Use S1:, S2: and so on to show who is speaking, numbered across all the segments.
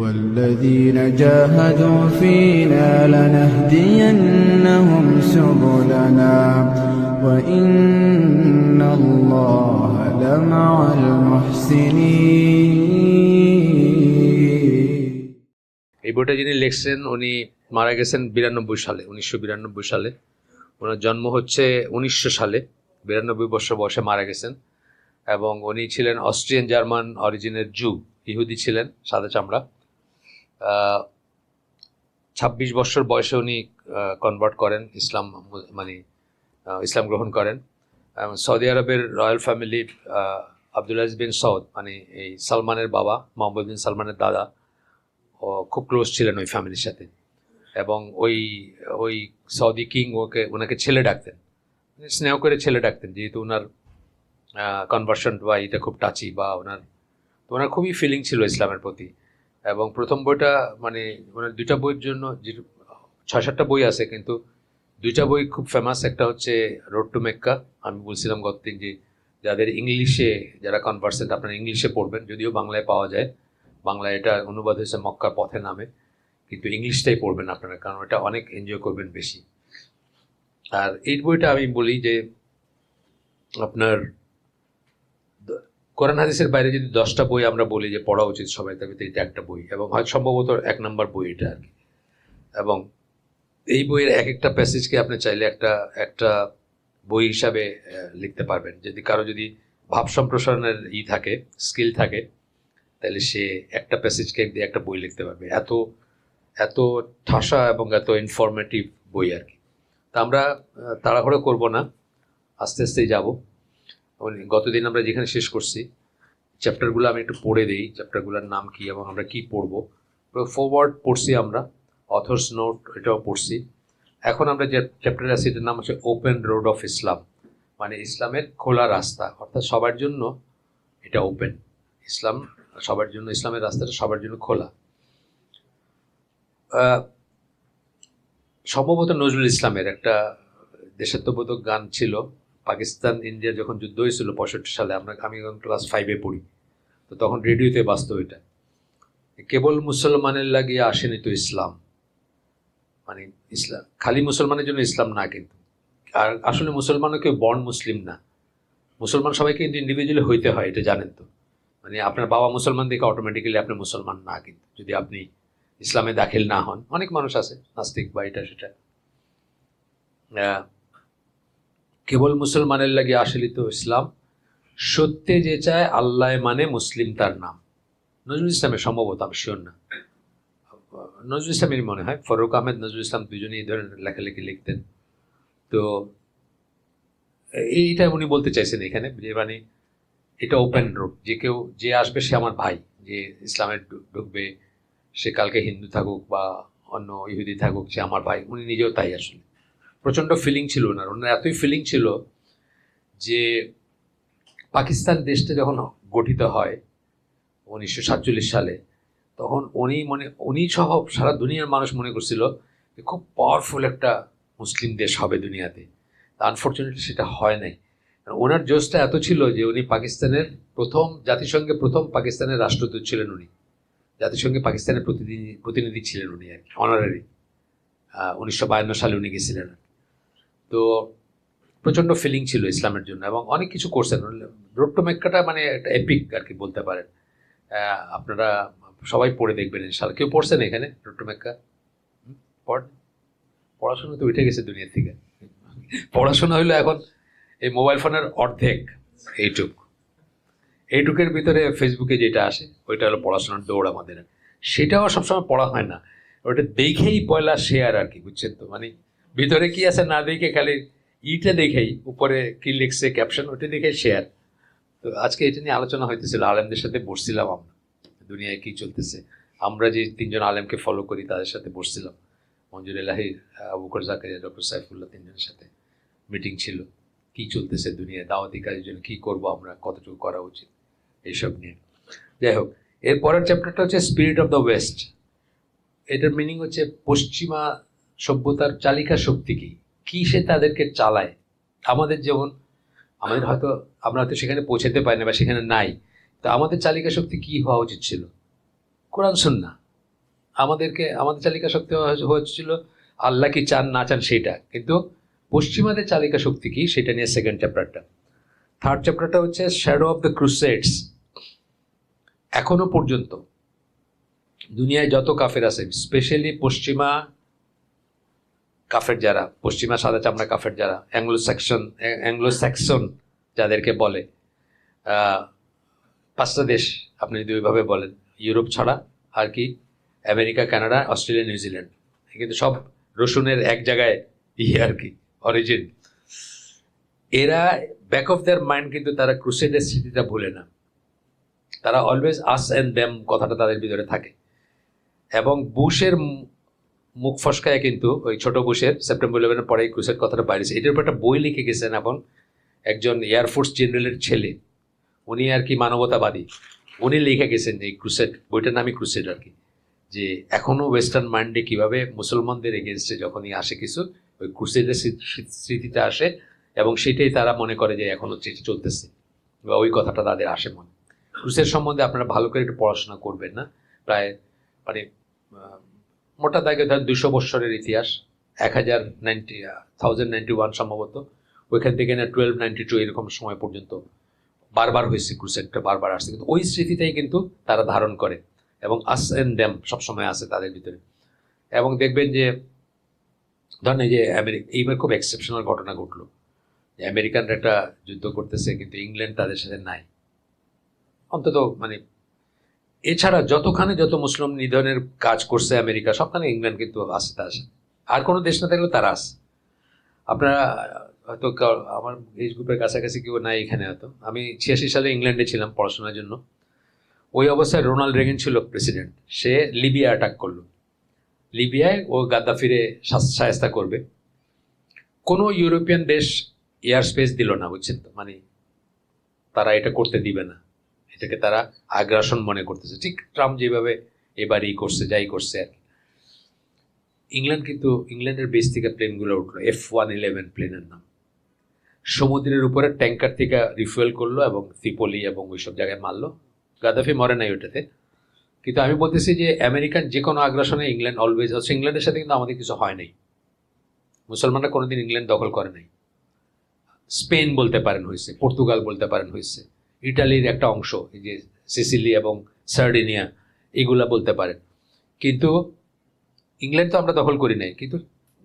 S1: والذين جاهدوا فينا لنهدينهم سبلنا وإن الله لمع المحسنين।
S2: এই বইটা যিনি লিখছেন উনি মারা গেছেন 1992 সালে। ওনার জন্ম হচ্ছে 1900 সালে, 92 বছর বয়সে মারা গেছেন। এবং উনি ছিলেন অস্ট্রিয়ান জার্মান অরিজিনের জু, ইহুদি ছিলেন, সাদা চামড়া। 26 বছর বয়সে উনি কনভার্ট করেন, ইসলাম গ্রহণ করেন। সৌদি আরবের রয়্যাল ফ্যামিলি, আব্দুল আজিজ বিন সৌদ, মানে এই সালমানের বাবা, মোহাম্মদ বিন সালমানের দাদা, ও খুব ক্লোজ ছিলেন ওই ফ্যামিলির সাথে। এবং ওই সৌদি কিং ওনাকে ছেলে ডাকতেন, স্নেহ করে ছেলে ডাকতেন, যেহেতু ওনার কনভার্সন বা এটা খুব টাচি, বা ওনার খুবই ফিলিং ছিল ইসলামের প্রতি। এবং প্রথম বইটা, মানে ওনার দুইটা বইয়ের জন্য, যে 6-7টা বই আছে, কিন্তু দুইটা বই খুব ফেমাস। একটা হচ্ছে রোড টু মেক্কা। আমি বলছিলাম গতদিন যে যাদের ইংলিশে, যারা কনভার্সেন্ট, আপনারা ইংলিশে পড়বেন, যদিও বাংলায় পাওয়া যায়, বাংলায় এটা অনুবাদ হয়েছে মক্কার পথে নামে, কিন্তু ইংলিশটাই পড়বেন আপনারা, কারণ এটা অনেক এনজয় করবেন বেশি। আর এই বইটা আমি বলি যে আপনার কোরআন হাদিসের বাইরে যদি 10টা বই আমরা বলি যে পড়া উচিত সবাই, তবে এটা একটা বই, এবং হয়তো সম্ভবত 1 নম্বর বই এটা আর কি। এবং এই বইয়ের এক একটা প্যাসেজকে আপনি চাইলে একটা বই হিসাবে লিখতে পারবেন। যদি কারো ভাব সম্প্রসারণের থাকে, স্কিল থাকে, তাহলে সে একটা প্যাসেজকে দিয়ে একটা বই লিখতে পারবে। এত ঠাসা এবং এত ইনফরমেটিভ বই আর কি। তা আমরা তাড়াহুড়ো করব না, আস্তে আস্তেই যাব। গতদিন আমরা যেখানে শেষ করছি, চ্যাপ্টারগুলো আমি একটু পড়ে দিই, চ্যাপ্টারগুলোর নাম কি এবং আমরা কি পড়ব। ফরওয়ার্ড পড়ছি আমরা, অথর্স নোট এটাও পড়ছি। এখন আমরা যে চ্যাপ্টারে আছি এটার নাম হচ্ছে ওপেন রোড অফ ইসলাম, মানে ইসলামের খোলা রাস্তা, অর্থাৎ সবার জন্য এটা ওপেন। ইসলাম সবার জন্য, ইসলামের রাস্তাটা সবার জন্য খোলা। সম্ভবত নজরুল ইসলামের একটা দেশাত্মবোধক গান ছিল, পাকিস্তান ইন্ডিয়া যখন যুদ্ধ হয়েছিল 65 সালে, আমি যখন ক্লাস 5-এ পড়ি, তো তখন রেডিওতে বাজতো এটা, কেবল মুসলমানের লাগিয়ে আসেনি তো ইসলাম। মানে ইসলাম খালি মুসলমানের জন্য ইসলাম না, কিন্তু আর আসলে মুসলমানও কেউ বর্ণ মুসলিম না। মুসলমান সবাইকে কিন্তু ইন্ডিভিজুয়ালি হইতে হয়, এটা জানেন তো। মানে আপনার বাবা মুসলমান দেখে অটোমেটিক্যালি আপনি মুসলমান না, কিন্তু যদি আপনি ইসলামে দাখিল না হন। অনেক মানুষ আছে নাস্তিক বা এটা সেটা। কেবল মুসলমানের লাগে আসেলি তো ইসলাম, সত্যে যে চায় আল্লাহ মানে মুসলিম তার নাম। নজরুল ইসলামের সম্ভবত, আমি শিওর না, নজরুল ইসলামেরই মনে হয়। ফরুক আহমেদ, নজরুল ইসলাম দুজনেই এই ধরনের লেখালেখি লিখতেন। তো এইটা উনি বলতে চাইছেন এখানে, যে মানে এটা ওপেন রোড, যে আসবে সে আমার ভাই, যে ইসলামে ঢুকবে সে কালকে হিন্দু থাকুক বা অন্য ইহুদি থাকুক, সে আমার ভাই। উনি নিজেও তাই। আসলে প্রচণ্ড ফিলিং ছিল ওনার এতই ফিলিং ছিল যে পাকিস্তান দেশটা যখন গঠিত হয় 1947 সালে, তখন উনি সহ সারা দুনিয়ার মানুষ মনে করছিল যে খুব পাওয়ারফুল একটা মুসলিম দেশ হবে দুনিয়াতে। আনফর্চুনেটলি সেটা হয় নাই। ওনার জোশটা এত ছিল যে উনি জাতিসংঘে প্রথম পাকিস্তানের রাষ্ট্রদূত ছিলেন। উনি জাতিসংঘে পাকিস্তানের প্রতিনিধি ছিলেন উনি আর কি, অনারারি। 1952 সালে উনি গেছিলেন। তো প্রচণ্ড ফিলিং ছিল ইসলামের জন্য, এবং অনেক কিছু করছেন। রোড টু মেক্কাটা মানে একটা এপিক আর কি বলতে পারেন। আপনারা সবাই পড়ে দেখবেন ইনশাআল্লাহ। কেউ পড়ছেন এখানে রোড টু মেক্কা? পড়াশোনা তো উঠে গেছে দুনিয়া থেকে। পড়াশোনা হইলো এখন এই মোবাইল ফোনের অর্ধেক। এইটুকের ভিতরে ফেসবুকে যেটা আসে ওইটা হলো পড়াশোনার দৌড় আমাদের। সেটাও সবসময় পড়া হয় না, ওটা দেখেই পয়লা শেয়ার আর কি, বুঝছেন তো। মানে ভিতরে কি আছে না দেখে, খালি ইটা দেখেই, উপরে কি লিখছে ক্যাপশন, ওটা দেখে শেয়ার। তো আজকে এটা নিয়ে আলোচনা হইতেছিল, আলেমদের সাথে বসছিলাম আমরা, দুনিয়ায় কি চলতেছে। আমরা যে 3জন আলেমকে ফলো করি তাদের সাথে বসছিলাম, মঞ্জুর এলাহি, আবু বকর জাকারিয়া, ডক্টর সাইফুল্লাহ, 3জনের সাথে মিটিং ছিল। কি চলতেছে দুনিয়ায়, দাওয়াতি কাজের জন্য কী করবো আমরা, কতটুকু করা উচিত, এইসব নিয়ে। যাই হোক, এর পরের চ্যাপ্টারটা হচ্ছে স্পিরিট অফ দ্য ওয়েস্ট। এটার মিনিং হচ্ছে পশ্চিমা সভ্যতার চালিকা শক্তি কি সে তাদেরকে চালায়। আমাদের যেমন, আমরা হয়তো সেখানে পৌঁছাতে পারি না বা সেখানে নাই, তো আমাদের চালিকা শক্তি কি হওয়া উচিত ছিল? কোরআন সুন্নাহ। আমাদের চালিকা শক্তি হয়েছিল আল্লাহ কি চান না চান সেটা, কিন্তু পশ্চিমাদের চালিকা শক্তি কি সেটা নিয়ে সেকেন্ড চ্যাপ্টারটা। থার্ড চ্যাপ্টারটা হচ্ছে শ্যাডো অফ দ্য ক্রুসেডস। এখনো পর্যন্ত দুনিয়ায় যত কাফের আছে, স্পেশালি পশ্চিমা কাফের যারা, পশ্চিমা সাদা চামড়া কাফের যারা, অ্যাংলো স্যাক্সন যাদেরকে বলে, পাঁচটা দেশ আপনি যদি ওইভাবে বলেন, ইউরোপ ছাড়া আর কি, আমেরিকা, কানাডা, অস্ট্রেলিয়া, নিউজিল্যান্ড, কিন্তু সব রসুনের এক জায়গায় আর কি অরিজিন। এরা ব্যাক অফ দেয়ার মাইন্ড কিন্তু তারা ক্রুসেডের স্মৃতিটা ভুলে না। তারা অলওয়েজ আস অ্যান্ড দ্যাম কথাটা তাদের ভিতরে থাকে। এবং বুশের মুখ ফসকায় কিন্তু ওই ছোট বুশের সেপ্টেম্বর 11-এর পরে ক্রুসেড কথাটা বাইরেছে। এটার উপর একটা বই লিখে গেছেন এখন একজন এয়ারফোর্স জেনারেলের ছেলে, উনি আর কি মানবতাবাদী, উনি লিখে গেছেন এই ক্রুসেড, বইটার নামই ক্রুসেড আর কি, যে এখনও ওয়েস্টার্ন মাইন্ডে কীভাবে মুসলমানদের এগেনস্টে যখনই আসে কিছু, ওই ক্রুসেডের স্মৃতিটা আসে এবং সেটাই তারা মনে করে যে এখনও চলতেছে, বা ওই কথাটা তাদের আসে মনে। ক্রুসেড সম্বন্ধে আপনারা ভালো করে একটু পড়াশোনা করবেন না, প্রায় মানে মোটা দাগে ধরেন 200 বৎসরের ইতিহাস, 1091 সম্ভবত, ওইখান থেকে না 1292 এরকম সময় পর্যন্ত বারবার হয়েছে ক্রুসেডটা, বারবার আসছে, কিন্তু ওই স্মৃতিটাই কিন্তু তারা ধারণ করে এবং আস অ্যান্ড দ্যাম সবসময় আছে তাদের ভিতরে। এবং দেখবেন যে ধরেন এই যে এইবার খুব এক্সেপশনাল ঘটনা ঘটলো যে আমেরিকানরা একটা যুদ্ধ করতেছে কিন্তু ইংল্যান্ড তাদের সাথে নাই, অন্তত মানে এছাড়া যতখানে যত মুসলিম নিধনের কাজ করছে আমেরিকা, সবখানে ইংল্যান্ড কিন্তু আসে, তার সাথে আর কোনো দেশ না থাকলেও তারা আসে। আপনারা হয়তো আমার এজ গ্রুপের কাছাকাছি কেউ নাই এখানে, হয়তো আমি 86 সালে ইংল্যান্ডে ছিলাম পড়াশোনার জন্য। ওই অবস্থায় রোনাল্ড রেগান ছিল প্রেসিডেন্ট, সে লিবিয়া অ্যাটাক করলো, লিবিয়ায় ও গাদ্দাফিরে শায়েস্তা করবে, কোনো ইউরোপিয়ান দেশ এয়ার স্পেস দিল না, বুঝছেন তো, মানে তারা এটা করতে দিবে না, এটাকে তারা আগ্রাসন মনে করতেছে, ঠিক ট্রাম্প যেভাবে এবারই করছে, যাই করছে আর কি। ইংল্যান্ড কিন্তু ইংল্যান্ডের বেস থেকে প্লেনগুলো উঠলো, F-111 প্লেনের নাম, সমুদ্রের উপরে ট্যাঙ্কার থেকে রিফুয়েল করলো এবং ত্রিপোলি এবং ওইসব জায়গায় মারলো। গাদ্দাফি মরে নাই ওটাতে, কিন্তু আমি বলতেছি যে আমেরিকান যে কোনো আগ্রাসনে ইংল্যান্ড অলওয়েজ হচ্ছে। ইংল্যান্ডের সাথে কিন্তু আমাদের কিছু হয় নাই, মুসলমানরা কোনোদিন ইংল্যান্ড দখল করে নাই। স্পেন বলতে পারেন হয়েছে, পর্তুগাল বলতে পারেন হয়েছে, ইটালির একটা অংশ এই যে সিসিলি এবং সার্ডিনিয়া, এগুলা বলতে পারেন, কিন্তু ইংল্যান্ড তো আমরা দখল করি নাই। কিন্তু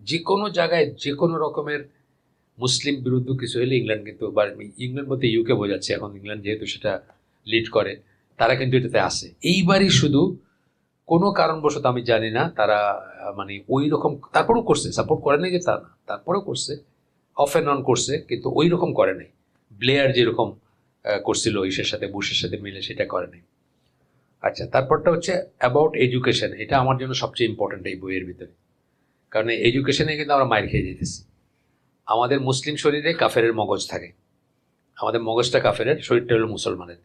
S2: যে কোনো জায়গায় যে কোনো রকমের মুসলিম বিরুদ্ধ কিছু হলে ইংল্যান্ড কিন্তু, বা ইংল্যান্ড বলতে ইউকে বোঝাচ্ছে এখন, ইংল্যান্ড যেহেতু সেটা লিড করে, তারা কিন্তু এটাতে আসে। এইবারই শুধু কোনো কারণবশত আমি জানি না তারা মানে ওই রকম, তারপরেও করছে, সাপোর্ট করে নাই যে তা না, তারপরেও করছে, অফ অ্যান্ড অন করছে, কিন্তু ওই রকম করে নাই। ব্লেয়ার যেরকম করছিল ইসের সাথে, বুশের সাথে মিলে, সেটা করে নাই। আচ্ছা, তারপরটা হচ্ছে অ্যাবাউট এডুকেশন। এটা আমার জন্য সবচেয়ে ইম্পর্ট্যান্ট এই বইয়ের ভিতরে, কারণ এডুকেশনে কিন্তু আমরা মাইর খেয়ে যেতেছি। আমাদের মুসলিম শরীরে কাফেরের মগজ থাকে, আমাদের মগজটা কাফেরের, শরীরটা হলো মুসলমানের।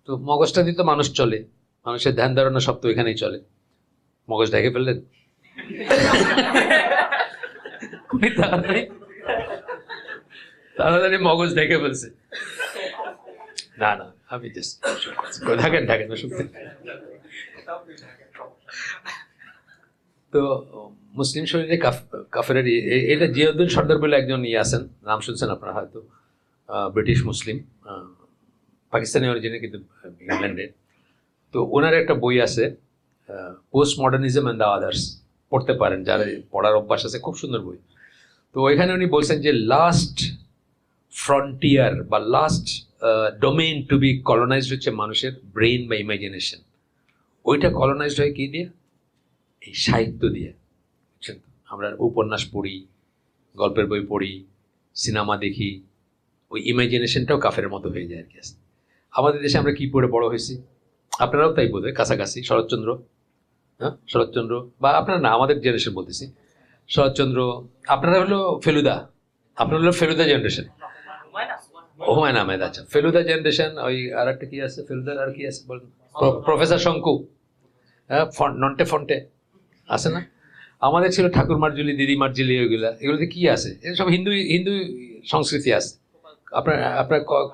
S2: তো মগজটা দিয়ে তো মানুষ চলে, মানুষের ধ্যান ধারণা সব তো এখানেই চলে। মগজ ঢেকে ফেললেন তাড়াতাড়ি মগজ ঢেকে ফেলছে। না না, আমি ঢাকেন ঢাকেন না শুনতে। তো মুসলিম শরীরে কাফেরের এটা জিয়াউদ্দিন সর্দার বলে একজন আছেন, নাম শুনছেন আপনারা হয়তো, ব্রিটিশ মুসলিম, পাকিস্তানি অরিজিনে কিন্তু ইংল্যান্ডের। তো ওনার একটা বই আছে, post modernism and the others, পড়তে পারেন যারা পড়ার অভ্যাস আছে, খুব সুন্দর বই। তো ওইখানে উনি বলছেন যে লাস্ট ফ্রন্টিয়ার বা last domain to be colonised হচ্ছে মানুষের ব্রেইন বা ইমাজিনেশন। ওইটা কলোনাইজড হয় কী দিয়ে? এই সাহিত্য দিয়ে, বুঝছেন তো। আমরা উপন্যাস পড়ি, গল্পের বই পড়ি, সিনেমা দেখি, ওই ইমাজিনেশনটাও কাফের মতো হয়ে যায় আর কি। আমাদের দেশে আমরা কী পড়ে বড় হয়েছি, আপনারাও তাই বোধ হয় কাছাকাছি, শরৎচন্দ্র, হ্যাঁ শরৎচন্দ্র, বা আপনারা না, আমাদের জেনারেশন বলতেছি, শরৎচন্দ্র, আপনারা হলো ফেলুদা, আপনারা হলো ফেলুদা জেনারেশন, হুমায়ুন আহমেদ। আচ্ছা, ফেলুদা জেনারেশন। ওই আর একটা কি আছে ফেলুদার, আর কি আছে বলেন, প্রফেসর শঙ্কু, হ্যাঁ, নন্টে ফন্টে আছে না। আমাদের ছিল ঠাকুর মার্জুলি, দিদি মার্জুলি, এগুলোতে কি আছে? এগুলো সব হিন্দু হিন্দু সংস্কৃতি আছে। আপনার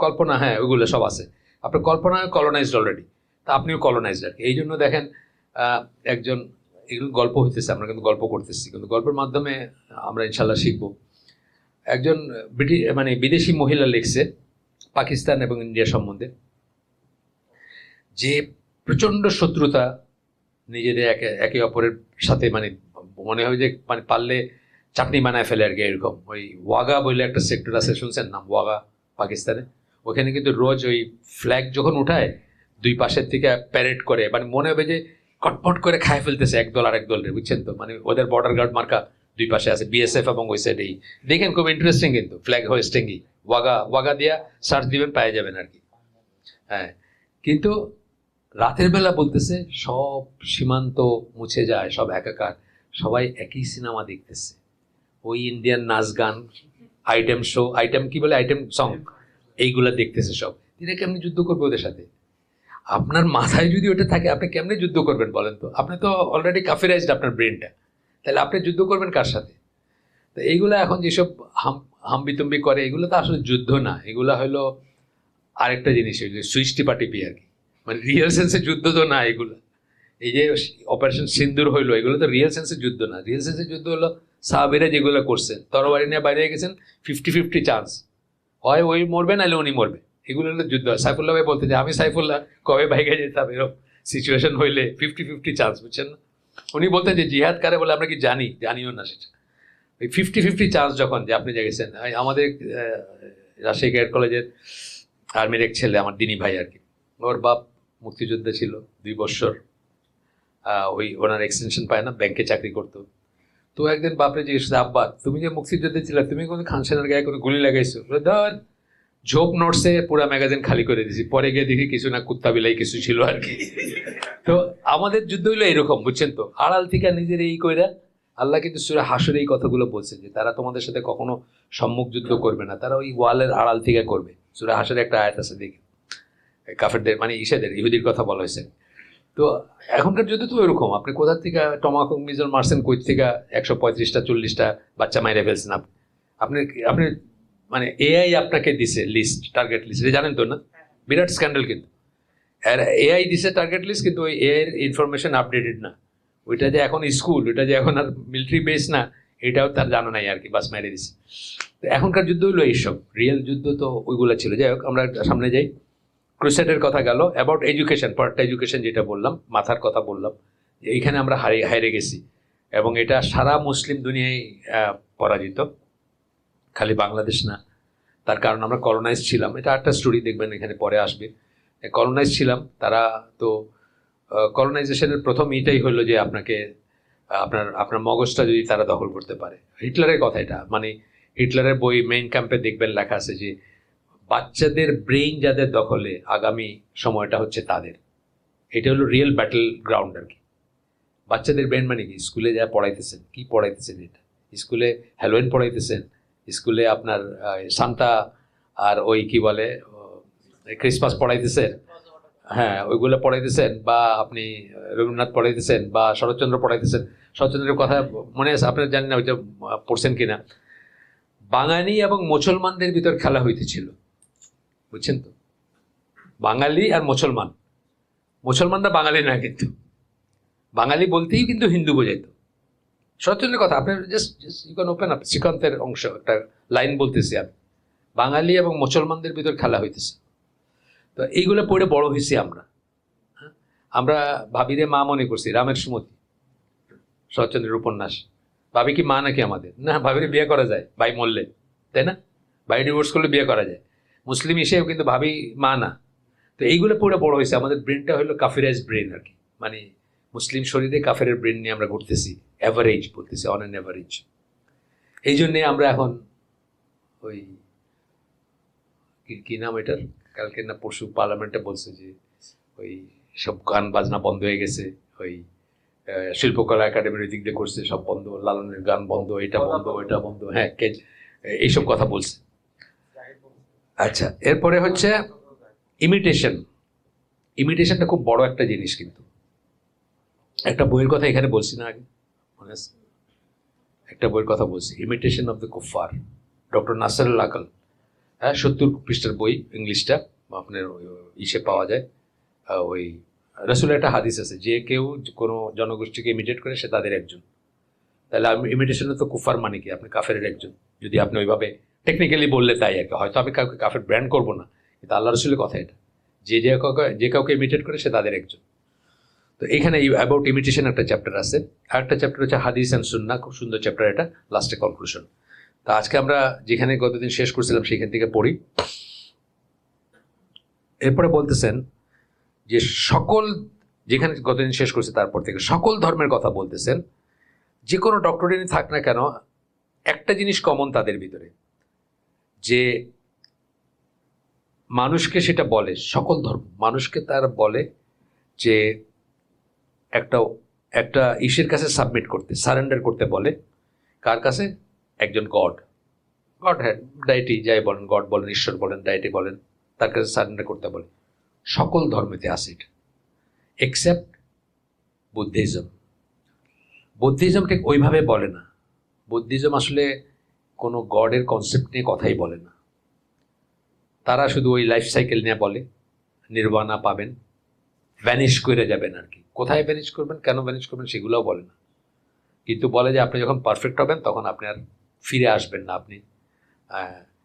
S2: কল্পনা, হ্যাঁ ওইগুলো সব আছে। আপনার কল্পনা কলোনাইজড অলরেডি, তা আপনিও কলোনাইজড আর কি। এই জন্য দেখেন একজন, এগুলো গল্প হইতেছে, আমরা কিন্তু গল্প করতেছি, কিন্তু গল্পের মাধ্যমে আমরা ইনশাল্লাহ শিখব। একজন মানে বিদেশি মহিলা লিখছে পাকিস্তান এবং ইন্ডিয়া সম্বন্ধে, যে প্রচণ্ড শত্রুতা নিজেদের একে অপরের সাথে, মানে মনে হয় যে মানে পারলে চাটনি বানায় ফেলে আর কি, এরকম। ওই ওয়াগা বলে একটা সেক্টর আছে, শুনছেন নাম? ওয়াগা, পাকিস্তানে। ওখানে কিন্তু রোজ ওই ফ্ল্যাগ যখন উঠায় দুই পাশের থেকে প্যারেড করে, মানে মনে হবে যে কটপট করে খায় ফেলতেছে একদল আর একদলের, বুঝছেন তো? মানে ওদের বর্ডার গার্ড মার্কা দুই পাশে আছে, বিএসএফ এবং ওই সাইডেই। দেখেন খুব ইন্টারেস্টিং কিন্তু, ফ্ল্যাগ হোয়েস্টিংই ওয়াগা, ওয়াগা দিয়া সার্চ দিবেন পাওয়া যাবেন আর কি। হ্যাঁ, কিন্তু রাতের বেলা বলতেছে সব সীমান্ত মুছে যায়, সব একাকার, সবাই একই সিনেমা দেখতেছে, ওই ইন্ডিয়ান নাচ গান, আইটেম শো, আইটেম কি বলে, আইটেম সং, এইগুলা দেখতেছে সব। তিনি কেমনি যুদ্ধ করবে ওদের সাথে? আপনার মাথায় যদি ওটা থাকে, আপনি কেমনে যুদ্ধ করবেন বলেন তো? আপনি তো অলরেডি কাফিরাইজড আপনার ব্রেনটা, তাহলে আপনি যুদ্ধ করবেন কার সাথে? তো এইগুলো এখন যেসব হাম্বিতম্বি করে, এগুলো তো আসলে যুদ্ধ না, এগুলো হলো আরেকটা জিনিস, ওই যে সুইচ টিপা টিপি আর কি, মানে রিয়েল সেন্সে যুদ্ধ তো না এগুলো। এই যে অপারেশন সিন্দুর হইলো, এগুলো তো রিয়েল সেন্সে যুদ্ধ না। রিয়েল সেন্সে যুদ্ধ হলো সাহাবেরা যেগুলো করছেন, তরবারি নিয়ে বাইরে গেছেন, 50-50 চান্স, হয় ওই মরবে নাহলে উনি মরবে, এগুলো হলো যুদ্ধ। সাইফুল্লাহ ভাই বলতে যে আমি সাইফুল্লাহ কবে বাইকে যেতাম, এরকম সিচুয়েশন হইলে 50-50 চান্স, বুঝছেন না? উনি বলতেন যে জিহাদ কারে বলে আমরা কি জানিও না সেটা। ওই 50-50 চান্স যখন যে আপনি গেছেন। আমাদের রাজশাহী ক্যাডেট কলেজের আর্মির এক ছেলে, আমার দিনী ভাই আর কি, ওর বাপ মুক্তিযোদ্ধা ছিল 2 বছর, ওই ওনার এক্সটেনশন পায় না, ব্যাংকে চাকরি করতো। তো একদিন বাপরে জিজ্ঞেস করছে, আব্বা তুমি যে মুক্তিযোদ্ধা ছিলে, তুমি কোনো খান সেনার গায়ে কোনো গুলি লাগাইছো? ধর ঝোপ নোটসে পুরা ম্যাগাজিন খালি করে দিয়েছি, পরে গিয়ে দেখি কিছু না, কুত্তা বিলাই কিছু ছিল আর কি। তো আমাদের যুদ্ধ হইলো এরকম, বুঝছেন তো? আড়াল থেকে নিজের এই কইরা, আল্লাহ কিন্তু সূরা হাশরে এই কথাগুলো বলছেন যে তারা তোমাদের সাথে কখনো সম্মুখ যুদ্ধ করবে না, তারা ওই ওয়ালের আড়াল থেকে করবে। সূরা হাশরে একটা আয়াত আছে, দেখি কাফেরদের মানে ইসাদের ইহুদির কথা বলা হয়েছে। তো এখনকার যুদ্ধ তো ওইরকম, আপনি কোথা থেকে টমাহক মিসাইল মারছেন, কই থেকে 135টা 40টা বাচ্চা মাইরে ফেলছেন আপনি আপনি মানে এআই আপনাকে দিছে লিস্ট, টার্গেট লিস্ট, জানেন তো না? বিরাট স্ক্যান্ডাল কিন্তু। আর এআই দিছে টার্গেট লিস্ট, কিন্তু ওই এআই এর ইনফরমেশন আপডেটেড না। ওইটা যে এখন স্কুল, ওইটা যে এখন আর মিলিটারি বেস না, এটাও তার জানা নাই আর কি, বাস মেরে দিছে। তো এখনকার যুদ্ধ হলো এইসব, রিয়েল যুদ্ধ তো ওইগুলো ছিল। যাই হোক, আমরা সামনে যাই। ক্রুসেডের কথা গেল, অ্যাবাউট এডুকেশন, পার্টটা এডুকেশন যেটা বললাম, মাথার কথা বললাম, যে এইখানে আমরা হারিয়ে গেছি, এবং এটা সারা মুসলিম দুনিয়ায় পরাজিত, খালি বাংলাদেশ না। তার কারণ আমরা কলোনাইজ ছিলাম, এটা একটা স্টোরি দেখবেন এখানে পরে আসবে। কলোনাইজ ছিলাম, তারা তো কলোনাইজেশনের প্রথম এটাই হলো যে আপনাকে আপনার মগজটা যদি তারা দখল করতে পারে। হিটলারের কথা এটা, মানে হিটলারের বই মেইন ক্যাম্পে দেখবেন লেখা আছে যে বাচ্চাদের ব্রেইন যাদের দখলে, আগামী সময়টা হচ্ছে তাদের। এটা হলো রিয়েল ব্যাটল গ্রাউন্ড আর কি। বাচ্চাদের ব্রেন মানে কি? স্কুলে যা পড়াইতেছেন, কি পড়াইতেছেন? এটা স্কুলে হ্যালোইন পড়াইতেছেন, স্কুলে আপনার সান্তা আর ওই কি বলে ক্রিসমাস পড়াইতেছেন, হ্যাঁ ওইগুলো পড়াইতেছেন, বা আপনি রবীন্দ্রনাথ পড়াইতেছেন, বা শরৎচন্দ্র পড়াইতেছেন। শরৎচন্দ্রের কথা মনে আছে আপনার? জানি না ওইটা পড়ছেন কিনা। বাঙালি এবং মুসলমানদের ভিতর খেলা হইতেছিল, বুঝছেন তো? বাঙালি আর মুসলমান, মুসলমানরা বাঙালি না, কিন্তু বাঙালি বলতেই কিন্তু হিন্দু বোঝাইতো। শরৎচন্দ্রের কথা আপনি just you can open up, শ্রীকান্তের অংশ একটা লাইন বলতেছি আমি, বাঙালি এবং মুসলমানদের ভিতর খেলা হইতেছে। তো এইগুলো পড়ে বড় হয়েছি আমরা। আমরা ভাবিরে মা মনে করছি, রামের সুমতি, শরৎচন্দ্রের উপন্যাস। ভাবি কি মা নাকি আমাদের? না, ভাবিরে বিয়ে করা যায় ভাই মরলে, তাই না? ভাই ডিভোর্স করলে বিয়ে করা যায়, মুসলিম হিসেবে, কিন্তু ভাবি মা না। তো এইগুলো পড়ে বড় হয়েছে। আমাদের ব্রেনটা হলো কাফিরাইজ ব্রেন আর কি, মানে মুসলিম শরীরে কাফেরের ব্রেন নিয়ে আমরা ঘুরতেছি, অ্যাভারেজ বলতেছি, অন অ্যান অ্যাভারেজ। এই জন্যে আমরা এখন ওই কি নাম এটার, কালকে না পরশু পার্লামেন্টে বলছে যে ওই সব গান বাজনা বন্ধ হয়ে গেছে, ওই শিল্পকলা একাডেমির ওই দিক দিয়ে করছে সব বন্ধ, লালনের গান বন্ধ, এটা বন্ধ, ওইটা বন্ধ, হ্যাঁ এইসব কথা বলছে। আচ্ছা, এরপরে হচ্ছে ইমিটেশন। ইমিটেশনটা খুব বড় একটা জিনিস, কিন্তু একটা বইয়ের কথা এখানে বলছি না আগে, মনে আছে? একটা বইয়ের কথা বলছি, ইমিটেশন অফ দ্য কুফার, ডক্টর নাসরুল আকল। হ্যাঁ, 70 পৃষ্ঠার বই, ইংলিশটা আপনার ইসে পাওয়া যায়, ওই রাসূলের একটা হাদিস আছে, যে কেউ কোনো জনগোষ্ঠীকে ইমিটেট করে সে তাদের একজন। তাহলে আমি ইমিটেশনে তো কুফার মানে কি, আপনি কাফেরের একজন, যদি আপনি ওইভাবে টেকনিক্যালি বললে তাই আর কি। হয়তো আমি কাউকে কাফের ব্র্যান্ড করবো না, কিন্তু আল্লাহ রসুলের কথা এটা, যে কাউকে ইমিটেট করে সে তাদের একজন। তো এখানে অ্যাবাউট ইমিটেশন একটা চ্যাপ্টার আছে, আর একটা চ্যাপ্টার হচ্ছে হাদিস অ্যান্ড সুন্নাহ, খুব সুন্দর চ্যাপ্টার এটা, লাস্টে কনক্লুশন। তা আজকে আমরা যেখানে গতদিন শেষ করছিলাম সেখান থেকে পড়ি। এরপরে বলতেছেন যে সকল, যেখানে গতদিন শেষ করছে তারপর থেকে সকল ধর্মের কথা বলতেছেন। যে কোনো ডক্টরিনই থাক না কেন, একটা জিনিস কমন তাদের ভিতরে, যে মানুষকে সেটা বলে, সকল ধর্ম মানুষকে তার বলে যে একটা একটা ঈশ্বরের কাছে সাবমিট করতে, সারেন্ডার করতে বলে। কার কাছে? একজন গড হ্যাড, ডাইটি যাই বলেন, গড বলেন, ঈশ্বর বলেন, ডাইটি বলেন, তার কাছে সারেন্ডার করতে বলে। সকল ধর্মেতে আছে এটা, এক্সেপ্ট বুদ্ধিজম। বুদ্ধিজম ঠিক ওইভাবে বলে না। বুদ্ধিজম আসলে কোনো গডের কনসেপ্ট নিয়ে কথাই বলে না। তারা শুধু ওই লাইফ সাইকেল নিয়ে বলে নির্বাণা পাবেন, ভ্যানিশ করে যাবেন আর কি। কোথায় ভ্যানিশ করবেন, কেন ভ্যানিশ করবেন সেগুলোও বলে না, কিন্তু বলে যে আপনি যখন পারফেক্ট হবেন তখন আপনি আর ফিরে আসবেন না, আপনি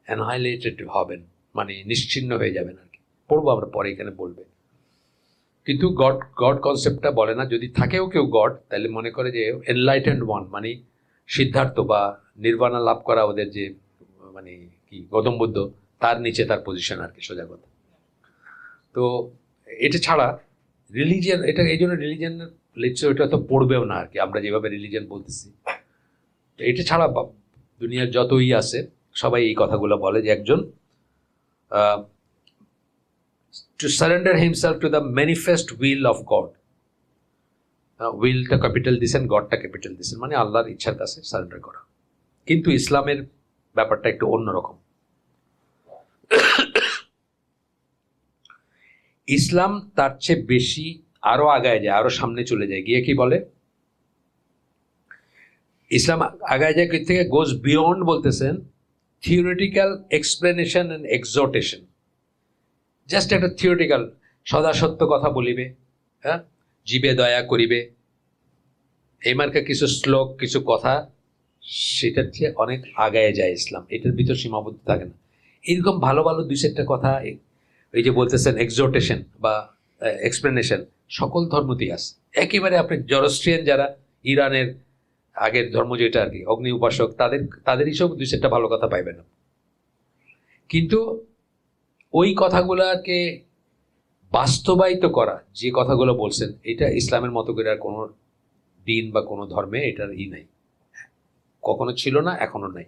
S2: অ্যানহাইলেটেড হবেন, মানে নিশ্চিহ্ন হয়ে যাবেন আর কি। পড়বো আমরা পরে, এখানে বলবে। কিন্তু গড কনসেপ্টটা বলে না। যদি থাকেও কেউ গড, তাহলে মনে করে যে এনলাইটেন্ড ওয়ান, মানে সিদ্ধার্থ বা নির্বাণা লাভ করা ওদের যে মানে কি গৌতম বুদ্ধ, তার নিচে তার পজিশন আর কি, সোজা কথা। তো এটা ছাড়া রিলিজিয়ান, এটা এই জন্য রিলিজিয়ানের লেকচার ওইটা তো পড়বেও না আর কি, আমরা যেভাবে রিলিজিয়ান বলতেছি। তো এটা ছাড়া দুনিয়ার যতই আছে সবাই এই কথাগুলো বলে যে একজন to surrender himself to the manifest will of God. উইলটা ক্যাপিটাল দিয়েছেন, গডটা ক্যাপিটাল দিয়েছেন, মানে আল্লাহর ইচ্ছার কাছে সারেন্ডার করা। কিন্তু ইসলামের ব্যাপারটা একটু অন্যরকম। ইসলাম তার চেয়ে বেশি আরো আগায় যায়, আরো সামনে চলে যায়, গিয়ে কি বলে? ইসলাম আগায় যায় থেকে গোজ বিয়ন্ড, বলতেছেন থিওরিটিক্যাল এক্সপ্লেনেশন অ্যান্ড এক্সহর্টেশন। জাস্ট একটা থিওরিটিক্যাল, সদা সত্য কথা বলিবে, হ্যাঁ, জীবে দয়া করিবে, এই মার্কা কিছু শ্লোক, কিছু কথা, সেটার চেয়ে অনেক আগায় যায় ইসলাম। এটার ভিতর সীমাবদ্ধ থাকে না। এরকম ভালো ভালো দুই চারটা কথা, এই যে বলতেছেন এক্সহর্টেশন বা এক্সপ্লেনেশন, সকল ধর্মতেই আছে একেবারে। আপনি জরস্ট্রিয়ান যারা, ইরানের আগের ধর্ম যেটা আর কি, অগ্নি উপাসক, তাদের সব দুই চারটা ভালো কথা পাইবেন না। কিন্তু ওই কথাগুলাকে বাস্তবায়িত করা, যে কথাগুলো বলছেন, এটা ইসলামের মতো করে আর কোনো দিন বা কোনো ধর্মে এটার নাই, কখনো ছিল না, এখনো নাই।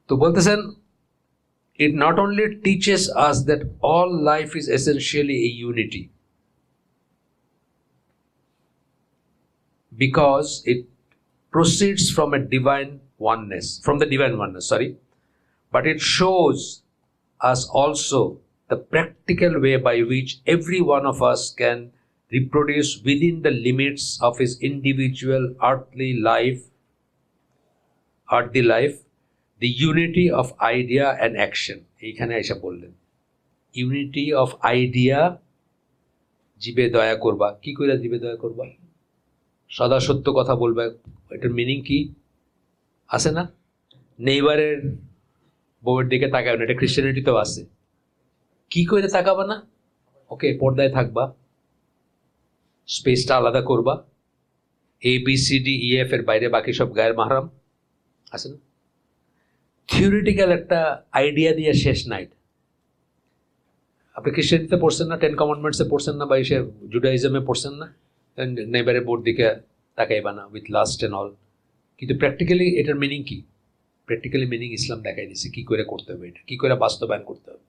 S2: তো বলতেছেন it not only teaches us that all life is essentially a unity, because it proceeds from the divine oneness, but it shows us also the practical way by which every one of us can reproduce within the limits of his individual earthly life, the unity of idea and action. এইখানে এসে বললেন unity of idea, জীবে দয়া করবা। কি করে জীবে দয়া করবা? সদা সত্য কথা বলবে। এটার মিনিং কি আছে না? নেইবারের বউয়ের দিকে তাকাবে না, এটা খ্রিস্টানিটিতেও আছে। কি করে তাকাবা না? ওকে, পর্দায় থাকবা, স্পেসটা আলাদা করবা, ABCDEF এর বাইরে বাকি সব গায়ের মাহরাম আছে না? থিওরিটিক্যাল একটা আইডিয়া দিয়ে শেষ নাইট। আপনি খ্রিস্টানিতে পড়ছেন না, 10 কমান্ডমেন্টসে পড়ছেন না, বা এসে জুডাইজমে পড়ছেন না, নেইবারের বোর্ড দিকে তাকাইবা না, উইথ লাস্ট অ্যান্ড অল। কিন্তু প্র্যাকটিক্যালি এটার মিনিং কি? প্র্যাকটিক্যালি মিনিং ইসলাম দেখাই দিচ্ছে কী করে করতে হবে, এটা কী করে বাস্তবায়ন করতে হবে,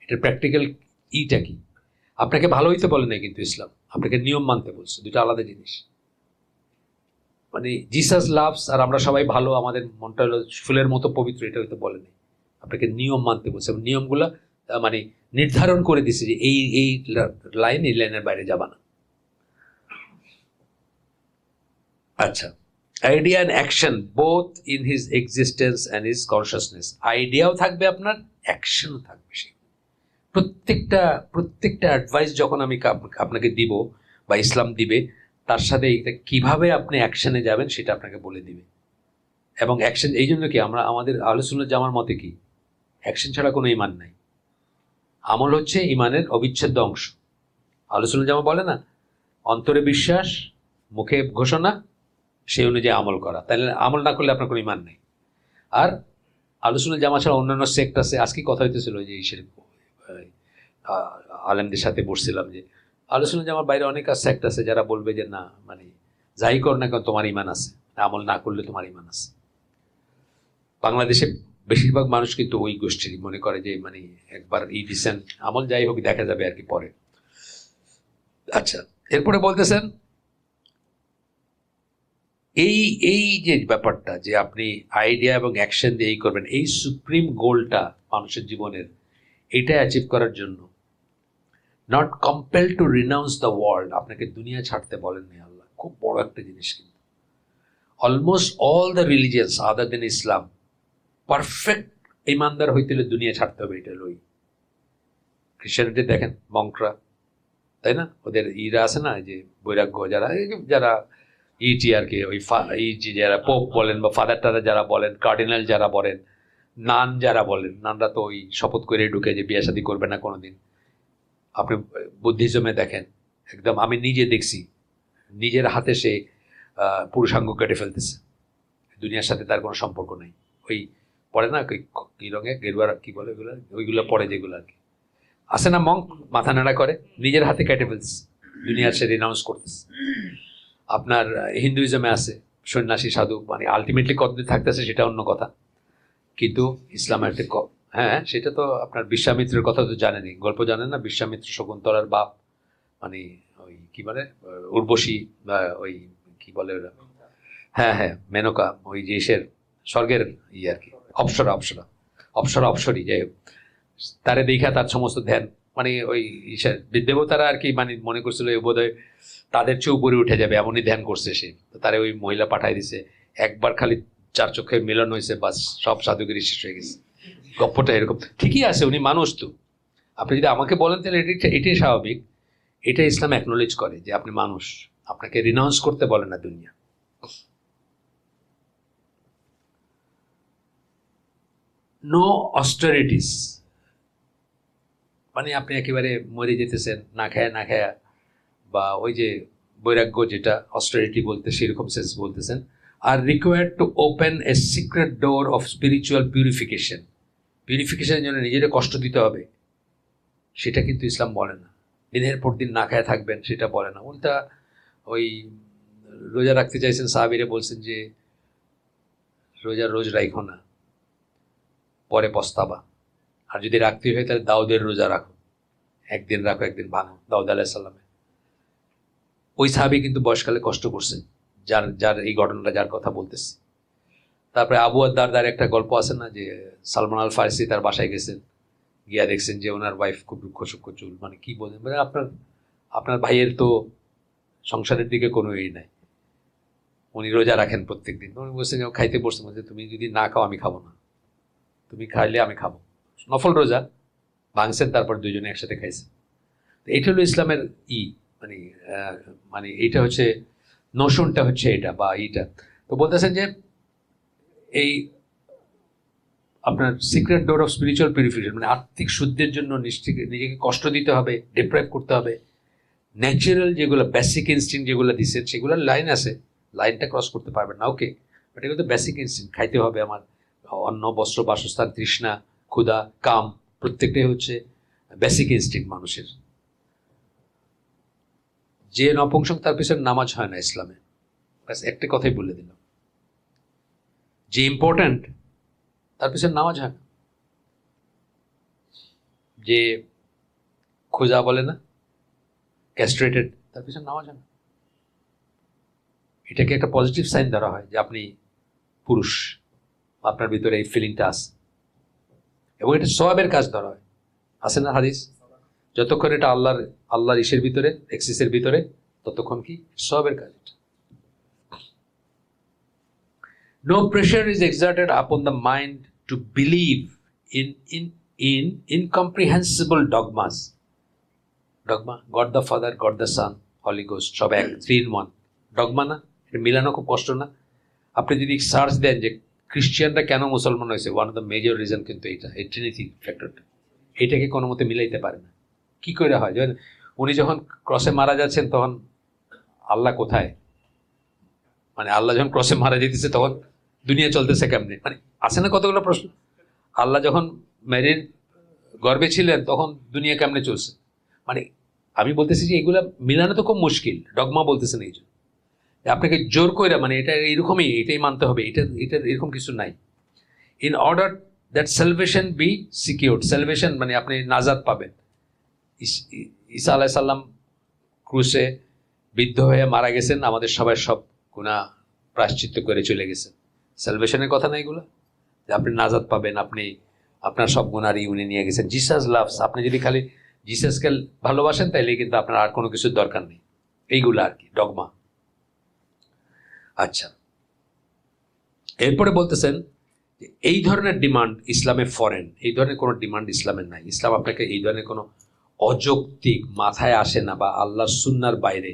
S2: এটার প্র্যাকটিক্যাল ইটা কি। আপনাকে ভালো হইতে বলে না কিন্তু ইসলাম, আপনাকে নিয়ম মানতে বলছে, দুটো আলাদা জিনিস। মানে জিসাস লাভস আর আমরা সবাই ভালো, আমাদের মনটা হলো ফুলের মতো পবিত্র, এটা হয়তো বলে নেই। আপনাকে নিয়ম মানতে বলছে, নিয়মগুলো মানে নির্ধারণ করে দিচ্ছে যে এই লাইন, এই লাইনের বাইরে যাবা না। আচ্ছা, idea and action both in his existence and his consciousness. আইডিয়াও থাকবে আপনার, অ্যাকশনও থাকবে। সে প্রত্যেকটা অ্যাডভাইস যখন আমি আপনাকে দিব বা ইসলাম দিবে, তার সাথে এটা কিভাবে আপনি অ্যাকশনে যাবেন সেটা আপনাকে বলে দিবে। এবং অ্যাকশন এই জন্য কি, আমাদের আহলে সুন্নাত জামার মতে কি, অ্যাকশন ছাড়া কোনো ইমান নাই। আমল হচ্ছে ইমানের অবিচ্ছেদ্য অংশ। আহলে সুন্নাত জামা বলে না, অন্তরে বিশ্বাস, মুখে ঘোষণা, সেই অনুযায়ী আমল করা। তাহলে আমল না করলে আপনার কোনো ইমান নেই। আর আহলে সুন্নাত জামা ছাড়া অন্যান্য সেক্ট আছে। আজকে কথা হইতেছিল যে আলেমদের সাথে বসছিলাম যে আহলে সুন্নাত জামার বাইরে অনেক সেক্ট আছে যারা বলবে যে না, মানে যাই কর না কেন তোমার ইমান আছে, আমল না করলে তোমার ইমান আছে। বাংলাদেশে বেশিরভাগ মানুষ কিন্তু ওই গোষ্ঠীরই, মনে করে যে মানে একবার দিচ্ছেন, আমল যাই হোক দেখা যাবে আর কি পরে। আচ্ছা, এরপরে বলতেছেন এই যে ব্যাপারটা যে আপনি আইডিয়া এবং অ্যাকশন দিয়ে এই করবেন, এই সুপ্রিম গোলটা মানুষের জীবনের, এটা অ্যাচিভ করার জন্য not compel to renowned the world, আপনাকে দুনিয়া ছাড়তে বলেননি আল্লাহ। খুব বড় একটা জিনিস কিন্তু। Almost all the religions other than Islam, perfect ইমানদার হইতে হলে দুনিয়া ছাড়তে হবে। এটা লই খ্রিস্টানিটি দেখেন, মঙ্করা, তাই না, ওদের ইরা আছে না, যে বৈরাগ্য যারা ইটি আর কি, ওই ইটি যারা পোপ বলেন বা ফাদার টাদার যারা বলেন, কার্ডিনাল যারা বলেন, নান যারা বলেন, নানরা তো ওই শপথ করে ঢুকে যে বিয়ে শাদী করবে না কোনোদিন। আপনি বুদ্ধিজমে দেখেন, একদম আমি নিজে দেখছি, নিজের হাতে সে পুরুষাঙ্গ কেটে ফেলতেছে, দুনিয়ার সাথে তার কোনো সম্পর্ক নেই। ওই পড়ে না কি রঙে গেরুয়া কি বলে ওইগুলো, ওইগুলো পড়ে যেগুলো আর কি আসে না, মঙ্ক মাথা নাড়া করে নিজের হাতে কেটে ফেলছে, দুনিয়ার সে রিনাউন্স করতেছে। আপনার হিন্দুইজমে আছে সন্ন্যাসী সাধু, মানে আলটিমেটলি কতদিন থাকতেছে সেটা অন্য কথা, কিন্তু ইসলামের হ্যাঁ, সেটা তো আপনার বিশ্বামিত্রের কথা তো জানেনি, গল্প জানেন না, বিশ্বামিত্র শকুন্তলার বাপ, মানে ওই কি বলে উর্বশী, ওই কি বলে ওরা, হ্যাঁ মেনকা, ওই যে স্বর্গের আর কি, অপ্সরী, যাই হোক, তারে দেখা তার সমস্ত ধ্যান, মানে ওই দেবতারা আর কি, মানে মনে করছিল বোধহয় তাদের চেয়ে উপরে উঠে যাবে, এমনই ধ্যান করছে সে। তারে ওই মহিলা পাঠাই দিছে, একবার খালি 4 চোখে মিলন হয়েছে, বাস সব জাদুগিরি শেষ হয়ে গেছে। গপ্পটা এরকম ঠিকই আছে, উনি মানুষ তো। আপনি যদি আমাকে বলেন তাহলে এটাই স্বাভাবিক, এটা ইসলাম অ্যাকনোলেজ করে যে আপনি মানুষ, আপনাকে রিনাউন্স করতে বলে না দুনিয়া। নো অস্টারিটিস, মানে আপনি একেবারে মরে যেতেছেন না খায়া, বা ওই যে বৈরাগ্য যেটা অস্টারিটি বলতে সেরকম সেন্স বলতেছেন। আর required to open a secret door of spiritual পিউরিফিকেশনের জন্য নিজেদের কষ্ট দিতে হবে, সেটা কিন্তু ইসলাম বলে না। দিনের পর দিন না খায় থাকবেন সেটা বলে না, উল্টা ওই রোজা রাখতে চাইছেন, সাহাবীরা বলছেন যে রোজ রাখো না, পরে পস্তাবা, আর যদি রাখতে হয় তাহলে দাউদের রোজা রাখো, একদিন রাখো একদিন ভাঙো, দাউদ আলাইহিস সালামে। ওই সাহাবী কিন্তু বয়সকালে কষ্ট করছেন, যার এই ঘটনাটা যার কথা বলতেছি। তারপরে আবু দারদার একটা গল্প আছে না, যে সালমান আল ফারসি তার বাসায় গেছেন, গিয়া দেখছেন যে ওনার ওয়াইফ খুব দুঃখ সুখ চুল, মানে কি বলেন, মানে আপনার ভাইয়ের তো সংসারের দিকে কোনো নাই, উনি রোজা রাখেন প্রত্যেক দিন, উনি বলছেন খাইতে বসছেন, যে তুমি যদি না খাও আমি খাবো না, তুমি খাইলে আমি খাবো, নফল রোজা ভাঙছেন, তারপর দুইজনে একসাথে খাইছেন। এটা হলো ইসলামের মানে এইটা হচ্ছে নোশনটা হচ্ছে এটা, বা এইটা তো বলতেছেন যে এই আপনার secret door of spiritual purification, মানে আত্মিক শুদ্ধির জন্য নিজেকে কষ্ট দিতে হবে, ডিপ্রাইভ করতে হবে। ন্যাচারাল যেগুলো বেসিক ইনস্টিংক্ট যেগুলো দিচ্ছেন সেগুলোর লাইন আছে, লাইনটা ক্রস করতে পারবেন না, ওকে, বাট এগুলো তো বেসিক ইনস্টিংক্ট, খাইতে হবে আমার, অন্ন বস্ত্র বাসস্থান তৃষ্ণা ক্ষুধা কাম প্রত্যেকটাই হচ্ছে বেসিক ইনস্টিংক্ট মানুষের। যে নপুংসক তার পিছনে নামাজ হয় না ইসলামে, ব্যাস একটা কথাই বলে দিলাম, যে ইম্পর্ট্যান্ট তার পিছনে নামাজ হয় না, যে খোঁজা বলে না ক্যাস্ট্রেটেড তার পিছনে নামাজ হয় না। এটাকে একটা পজিটিভ সাইন ধরা হয় যে আপনি পুরুষ, আপনার ভিতরে এই ফিলিংটা আছে, এবং এটা সওয়াবের কাজ ধরা হয়, আছে না হাদিস, যতক্ষণ এটা আল্লাহর ইসের ভিতরে এক্সিসের ভিতরে ততক্ষণ কি সওয়াবের কাজ। No pressure is exerted upon the mind to believe in in incomprehensible dogmas. Dogma, God the Father, God the Son, Holy Ghost, সব এক, 3 in 1, ডগমা না? এটা মিলানো খুব কষ্ট না? আপনি যদি সার্চ দেন যে খ্রিস্টিয়ানরা কেন মুসলমান হয়েছে, one of the major reason কিন্তু এইটা, এই ট্রিনিটি ফ্যাক্টরটা। এইটাকে কোনো মতে মিলাইতে পারে না। কী করে হয়? যেমন উনি যখন ক্রসে মারা যাচ্ছেন তখন আল্লাহ কোথায়? মানে আল্লাহ যখন ক্রসে মারা যেতেছে তখন দুনিয়া চলতেছে কেমনে? মানে আছে না কতগুলো প্রশ্ন? আল্লাহ যখন মেরির গর্বে ছিলেন তখন দুনিয়া কেমনে চলছে? মানে আমি বলতেছি যে এগুলো মিলানো তো খুব মুশকিল। ডগমা বলতেছেন এই জন্য আপনাকে জোর করে, মানে এটা এইরকমই, এটাই মানতে হবে, এটা এরকম কিছু নাই। In order that salvation be secured, salvation মানে আপনি নাজাত পাবেন। ঈসা আলাইহিস সালাম ক্রুশে বিদ্ধ হয়ে মারা গেছেন, আমাদের সবাই সব গুনাহ প্রায়শ্চিত্ত করে চলে গেছেন। সালভেশনের কথা না এগুলো, যে আপনি নাজাত পাবেন, আপনি আপনার সব গুনাহই উনি নিয়ে গেছেন। জিসাস লাভস, আপনি যদি খালি জিসাসকে ভালোবাসেন তাইলে কিন্তু আপনার আর কোনো কিছুর দরকার নেই। এইগুলো আর কি ডগমা। আচ্ছা, এরপরে বলতেছেন যে এই ধরনের ডিমান্ড ইসলামে ফরেন, এই ধরনের কোনো ডিমান্ড ইসলামের নাই। ইসলাম আপনাকে এই ধরনের কোনো অযৌক্তিক, মাথায় আসে না বা আল্লাহর সুন্নাহর বাইরে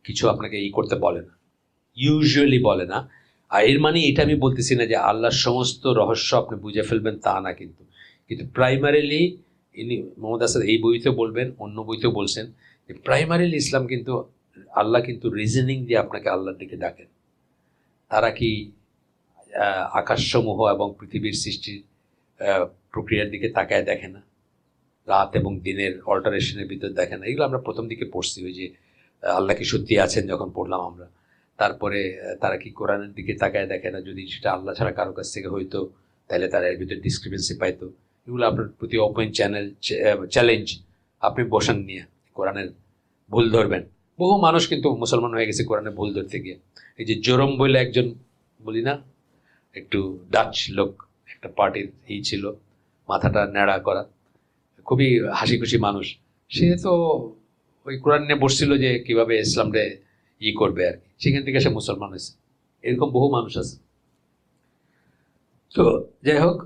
S2: কিছু আপনাকে করতে বলে না, ইউজুয়ালি বলে না। আর এর মানে এটা আমি বলতেছি না যে আল্লাহর সমস্ত রহস্য আপনি বুঝে ফেলবেন, তা না। কিন্তু প্রাইমারিলি ইনি মোহাম্মদ আসাদ এই বইতেও বলবেন, অন্য বইতেও বলছেন যে প্রাইমারিলি ইসলাম কিন্তু আল্লাহ কিন্তু রিজনিং দিয়ে আপনাকে আল্লাহর দিকে ডাকেন। তারা কি আকাশসমূহ এবং পৃথিবীর সৃষ্টির প্রক্রিয়ার দিকে তাকায় দেখে না? রাত এবং দিনের অল্টারেশনের ভিতর দেখে না? এগুলো আমরা প্রথম দিকে পড়ছি, ওই যে আল্লাহ কি সত্যি আছেন যখন পড়লাম আমরা। তারপরে তারা কি কোরআনের দিকে তাকায় দেখে না? যদি সেটা আল্লাহ ছাড়া কারো কাছ থেকে হইতো তাহলে তারা এর ভিতরে ডিসক্রিপেন্সি পাইতো। এগুলো আপনার প্রতি ওপেন চ্যালেঞ্জ। আপনি বসেন নিয়ে কোরআনের ভুল ধরবেন। বহু মানুষ কিন্তু মুসলমান হয়ে গেছে কোরআনে ভুল ধরতে গিয়ে। এই যে জোরম বলে একজন, বলি না, একটু ডাচ লোক, একটা পার্টির ছিল, মাথাটা ন্যাড়া করা, খুবই হাসি খুশি মানুষ। সে তো ওই কোরআন নিয়ে বসছিল যে কীভাবে ইসলামরে করবে আর কি, সেখান থেকে সে মুসলমান হয়েছে। এরকম বহু মানুষ আছে। তো যাই হোক,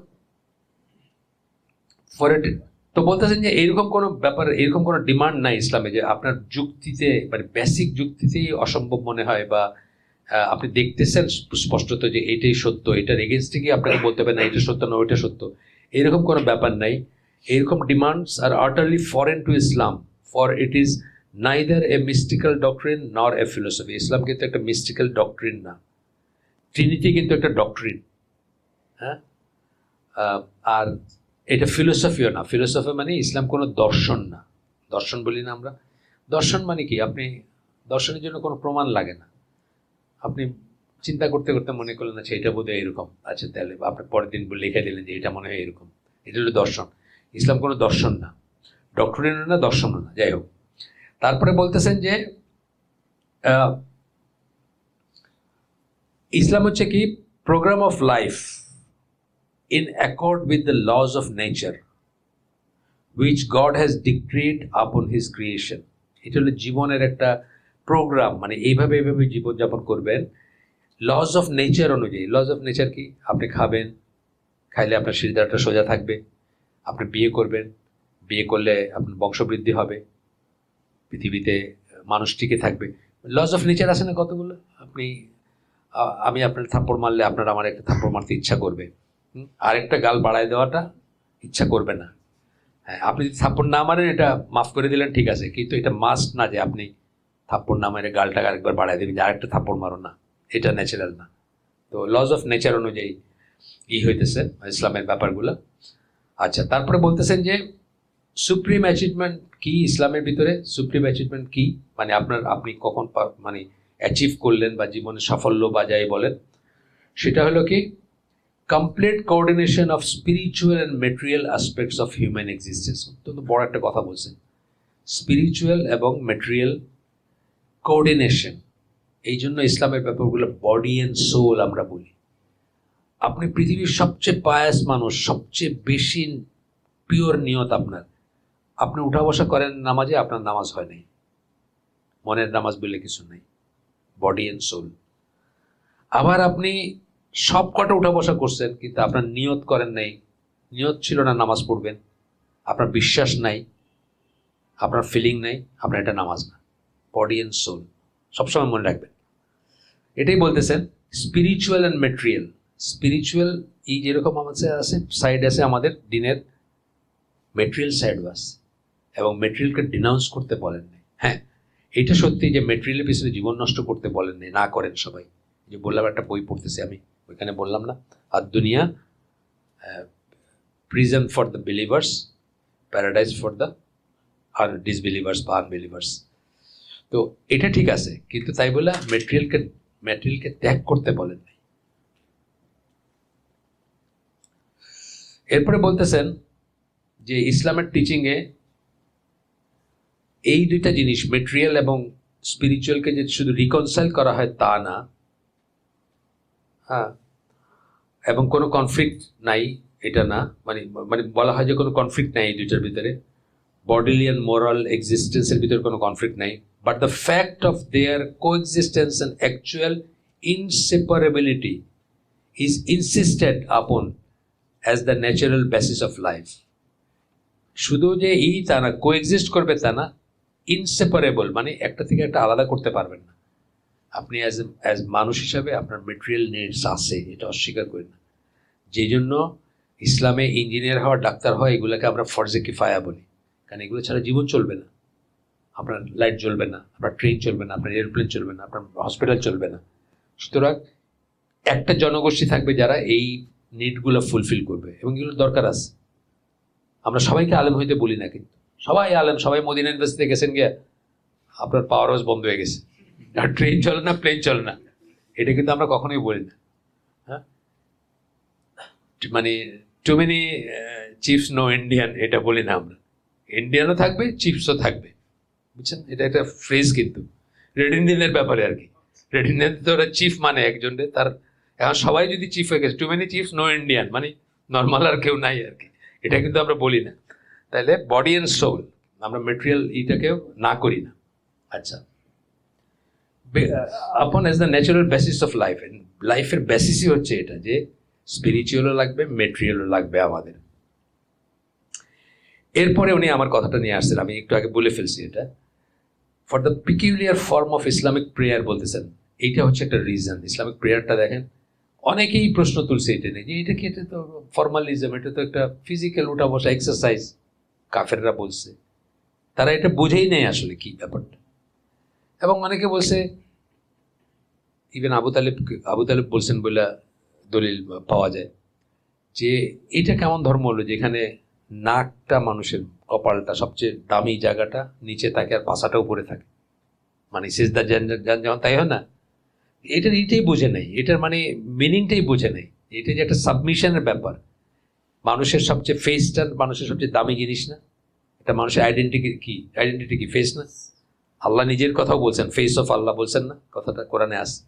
S2: তো বলতেছেন যে এইরকম কোনো ব্যাপার, এরকম কোনো ডিমান্ড নাই ইসলামে যে আপনার যুক্তিতে, মানে বেসিক যুক্তিতেই অসম্ভব মনে হয়, বা আপনি দেখতেছেন স্পষ্টত যে এইটাই সত্য, এটার এগেনস্টে গিয়ে আপনাকে বলতে হবে না এটা সত্য না ওইটা সত্য, এরকম কোনো ব্যাপার নাই। এরকম demands are utterly foreign to Islam, for it is neither a mystical doctrine nor a philosophy. ইসলাম কিন্তু একটা মিস্টিক্যাল ডক্ট্রিন না, ট্রিনিটি কিন্তু একটা ডক্ট্রিন, হ্যাঁ। আর এটা ফিলোসফিও না। ফিলোসফি মানে ইসলাম কোনো দর্শন না। দর্শন বলি না আমরা, দর্শন মানে কি, আপনি দর্শনের জন্য কোনো প্রমাণ লাগে না। আপনি চিন্তা করতে করতে মনে করলেন আচ্ছা এটা বোধহয় এরকম, আচ্ছা তাহলে আপনি পরের দিন লিখে দিলেন যে এটা মনে হয় এরকম, এটা হলো দর্শন। ইসলাম কোনো দর্শন না, ডক্টরিনও না, দর্শনও না। যাই হোক, তারপরে বলতেছেন যে ইসলাম হচ্ছে কি programme of life in accord with the laws of nature which God has decreed upon his creation. এটা হলো জীবনের একটা প্রোগ্রাম, মানে এইভাবে জীবনযাপন করবেন লজ অফ নেচার অনুযায়ী। লজ অফ নেচার কি? আপনি খাবেন, খাইলে আপনার শরীরটা সোজা থাকবে। আপনি বিয়ে করবেন, বিয়ে করলে আপনার বংশবৃদ্ধি হবে, পৃথিবীতে মানুষ টিকে থাকবে। লজ অফ নেচার আছে না কতগুলো? আমি আপনার থাপ্পড় মারলে আপনার আমার একটা থাপ্পড় মারতে ইচ্ছা করবে, আরেকটা গাল বাড়ায় দেওয়াটা ইচ্ছা করবে না। হ্যাঁ, আপনি যদি থাপ্পড় না মারেন এটা মাফ করে দিলেন, ঠিক আছে, কিন্তু এটা মাস্ট না যে আপনি থাপ্পড় না মারে গালটাকে আরেকবার বাড়ায় দেবেন যে আরেকটা থাপ্পড় মারো না, এটা ন্যাচারাল না। তো লজ অফ নেচার অনুযায়ী হইতেছে ইসলামের ব্যাপারগুলো। আচ্ছা, তারপরে বলতেছেন যে সুপ্রিম অ্যাচিভমেন্ট কি ইসলামের ভিতরে? সুপ্রিম অ্যাচিভমেন্ট কি মানে আপনি কখন মানে অ্যাচিভ করলেন বা জীবনে সাফল্য বা যাই বলেন, সেটা হলো কি complete coordination of spiritual and material aspects of human existence. অত্যন্ত বড় একটা কথা বলছেন, স্পিরিচুয়াল এবং মেটেরিয়াল কোঅর্ডিনেশন। এই জন্য ইসলামের ব্যাপারগুলো বডি অ্যান্ড সোল আমরা বলি। আপনি পৃথিবীর সবচেয়ে পায়াস মানুষ, সবচেয়ে বেশি পিওর নিয়ত আপনার, আপনি উঠা বসা করেন নামাজে, আপনার নামাজ হয় নাই, মনের নামাজ বলে কিছু নেই, বডি অ্যান্ড সোল। আবার আপনি সব কটা উঠা বসা করছেন কিন্তু আপনার নিয়ত করেন নাই নিয়ত ছিল না নামাজ পড়বেন, আপনার বিশ্বাস নাই, আপনার ফিলিং নাই, আপনার এটা নামাজ না। বডি অ্যান্ড সোল সবসময় মনে রাখবেন। এটাই বলতেছেন স্পিরিচুয়াল অ্যান্ড মেটেরিয়াল। স্পিরিচুয়াল এই যেরকম আমাদের আছে সাইড আছে, আমাদের দিনের মেটেরিয়াল সাইডও আছে, এবং মেটেরিয়ালকে ডিনাউন্স করতে বলেন নাই। হ্যাঁ, এটা সত্যি যে মেটেরিয়ালের পিছনে জীবন নষ্ট করতে বলেন নাই, না করেন সবাই। যে বললাম একটা বই পড়তেছি আমি, ওইখানে বললাম না, আর দুনিয়া prison for the believers, paradise for the আর ডিসবিলিভার্স বা আনবিলিভার্স। তো এটা ঠিক আছে, কিন্তু তাই বলে মেটেরিয়ালকে ত্যাগ করতে বলেন নাই। এরপরে বলতেছেন যে ইসলামের টিচিংয়ে এই দুইটা জিনিস, মেটেরিয়াল এবং স্পিরিচুয়ালকে যে শুধু রিকনসাইল করা হয় তা না, হ্যাঁ, এবং কোনো কনফ্লিক্ট নাই এটা না, মানে মানে বলা হয় যে কোনো কনফ্লিক্ট নাই এই দুইটার ভিতরে, বডিলি অ্যান্ড মোরাল এক্সিস্টেন্সের ভিতরে কোনো কনফ্লিক্ট নাই, but the fact of their coexistence and actual inseparability is insisted upon as the natural basis of life. শুধু যে এই তা না, কোএক্সিস্ট করবে তা না, ইনসেপারেবল মানে একটা থেকে একটা আলাদা করতে পারবেন না আপনি। অ্যাজ মানুষ হিসাবে আপনার মেটেরিয়াল নিডস আছে, এটা অস্বীকার করি না। যেই জন্য ইসলামে ইঞ্জিনিয়ার হওয়া, ডাক্তার হওয়া, এগুলোকে আমরা ফরজে কিফায়া বলি, কারণ এগুলো ছাড়া জীবন চলবে না। আপনার লাইট জ্বলবে না, আপনার ট্রেন চলবে না, আপনার এরোপ্লেন চলবে না, আপনার হসপিটাল চলবে না। সুতরাং একটা জনগোষ্ঠী থাকবে যারা এই নিডগুলো ফুলফিল করবে, এবং এগুলো দরকার আছে। আমরা সবাইকে আলেম হইতে বলি না, কিন্তু সবাই আলেম, সবাই মদিনা ইউনিভার্সিটিতে গেছেন গিয়া আপনার পাওয়ার হাউস বন্ধ হয়ে গেছে, আর ট্রেন চলে না, প্লেন চলে না, এটা কিন্তু আমরা কখনোই বলি না। হ্যাঁ, মানে too many chiefs no Indians, এটা বলি না আমরা। ইন্ডিয়ানও থাকবে, চিপসও থাকবে, বুঝছেন? এটা একটা ফ্রেজ কিন্তু রেড ইন্ডিয়ানের ব্যাপারে আর কি। রেড ইন্ডিয়ান তো ওরা চিফ মানে একজনকে, তার এখন সবাই যদি চিফ হয়ে গেছে, too many chiefs no Indians মানে নর্মাল আর কেউ নাই আর কি, এটা কিন্তু আমরা বলি না। তাহলে বডি অ্যান্ড সোল, আমরা মেটেরিয়াল এইটাকেও না করি না। আচ্ছা, আপন as the natural basis of life, লাইফের বেসিসই হচ্ছে এটা যে স্পিরিচুয়ালও লাগবে, মেটেরিয়ালও লাগবে আমাদের। এরপরে উনি আমার কথাটা নিয়ে আসছেন, আমি একটু আগে বলে ফেলছি এটা, for the peculiar form of Islamic prayer বলতেছেন। এইটা হচ্ছে একটা রিজন। ইসলামিক প্রেয়ারটা দেখেন, অনেকেই প্রশ্ন তুলছে এটা নিয়ে যে এটা কি, এটা তো ফর্মালিজম, এটা তো একটা ফিজিক্যাল উঠা বসা এক্সারসাইজ। কাফেররা বলছে, তারা এটা বুঝেই নেই আসলে কি ব্যাপারটা। এবং অনেকে বলছে, ইভেন আবু তালেব বলছেন বলে দলিল পাওয়া যায়, যে এটা কেমন ধর্ম হলো যেখানে নাকটা মানুষের, কপালটা সবচেয়ে দামি জায়গাটা, নিচে থাকে আর পাশাটা উপরে থাকে, মানে সিজদা যান যখন তাই হয় না। এইটাই বোঝে নাই, এটার মানে মিনিংটাই বোঝে নাই। এটা যে একটা সাবমিশনের ব্যাপার, মানুষের সবচেয়ে ফেসটা মানুষের সবচেয়ে দামি জিনিস না? এটা মানুষের আইডেন্টিটি কি ফেস না? আল্লাহ নিজের কথাও বলছেন, ফেস অফ আল্লাহ বলছেন না, কথাটা কোরআনে আসে।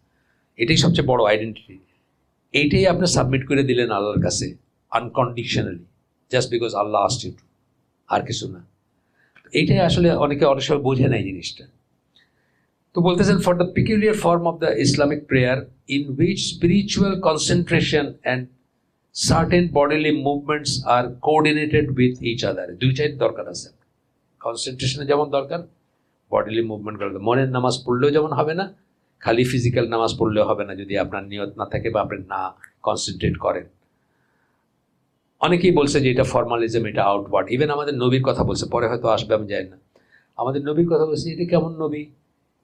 S2: এটাই সবচেয়ে বড় আইডেন্টিটি। এইটাই আপনি সাবমিট করে দিলেন আল্লাহর কাছে unconditionally, just because Allah asked you to, আর কিছু না। এইটাই আসলে অনেক সময় বোঝে নাই জিনিসটা। তো বলতেছেন, for the peculiar form of the Islamic prayer in which spiritual concentration and certain bodily movements are coordinated with each other. দুইটাই দরকার আছে, কনসেন্ট্রেশনে যেমন দরকার, বডিলি মুভমেন্ট করতে। মনের নামাজ পড়লেও যেমন হবে না, খালি ফিজিক্যাল নামাজ পড়লেও হবে না যদি আপনার নিয়ত না থাকে বা আপনি না কনসেন্ট্রেট করেন। অনেকেই বলছে যে এটা ফর্মালিজম, এটা আউটওয়ার্ড। ইভেন আমাদের নবীর কথা বলছে, পরে হয়তো আসবে, আমি জানি না। আমাদের নবীর কথা বলছে, এটা কেমন নবী?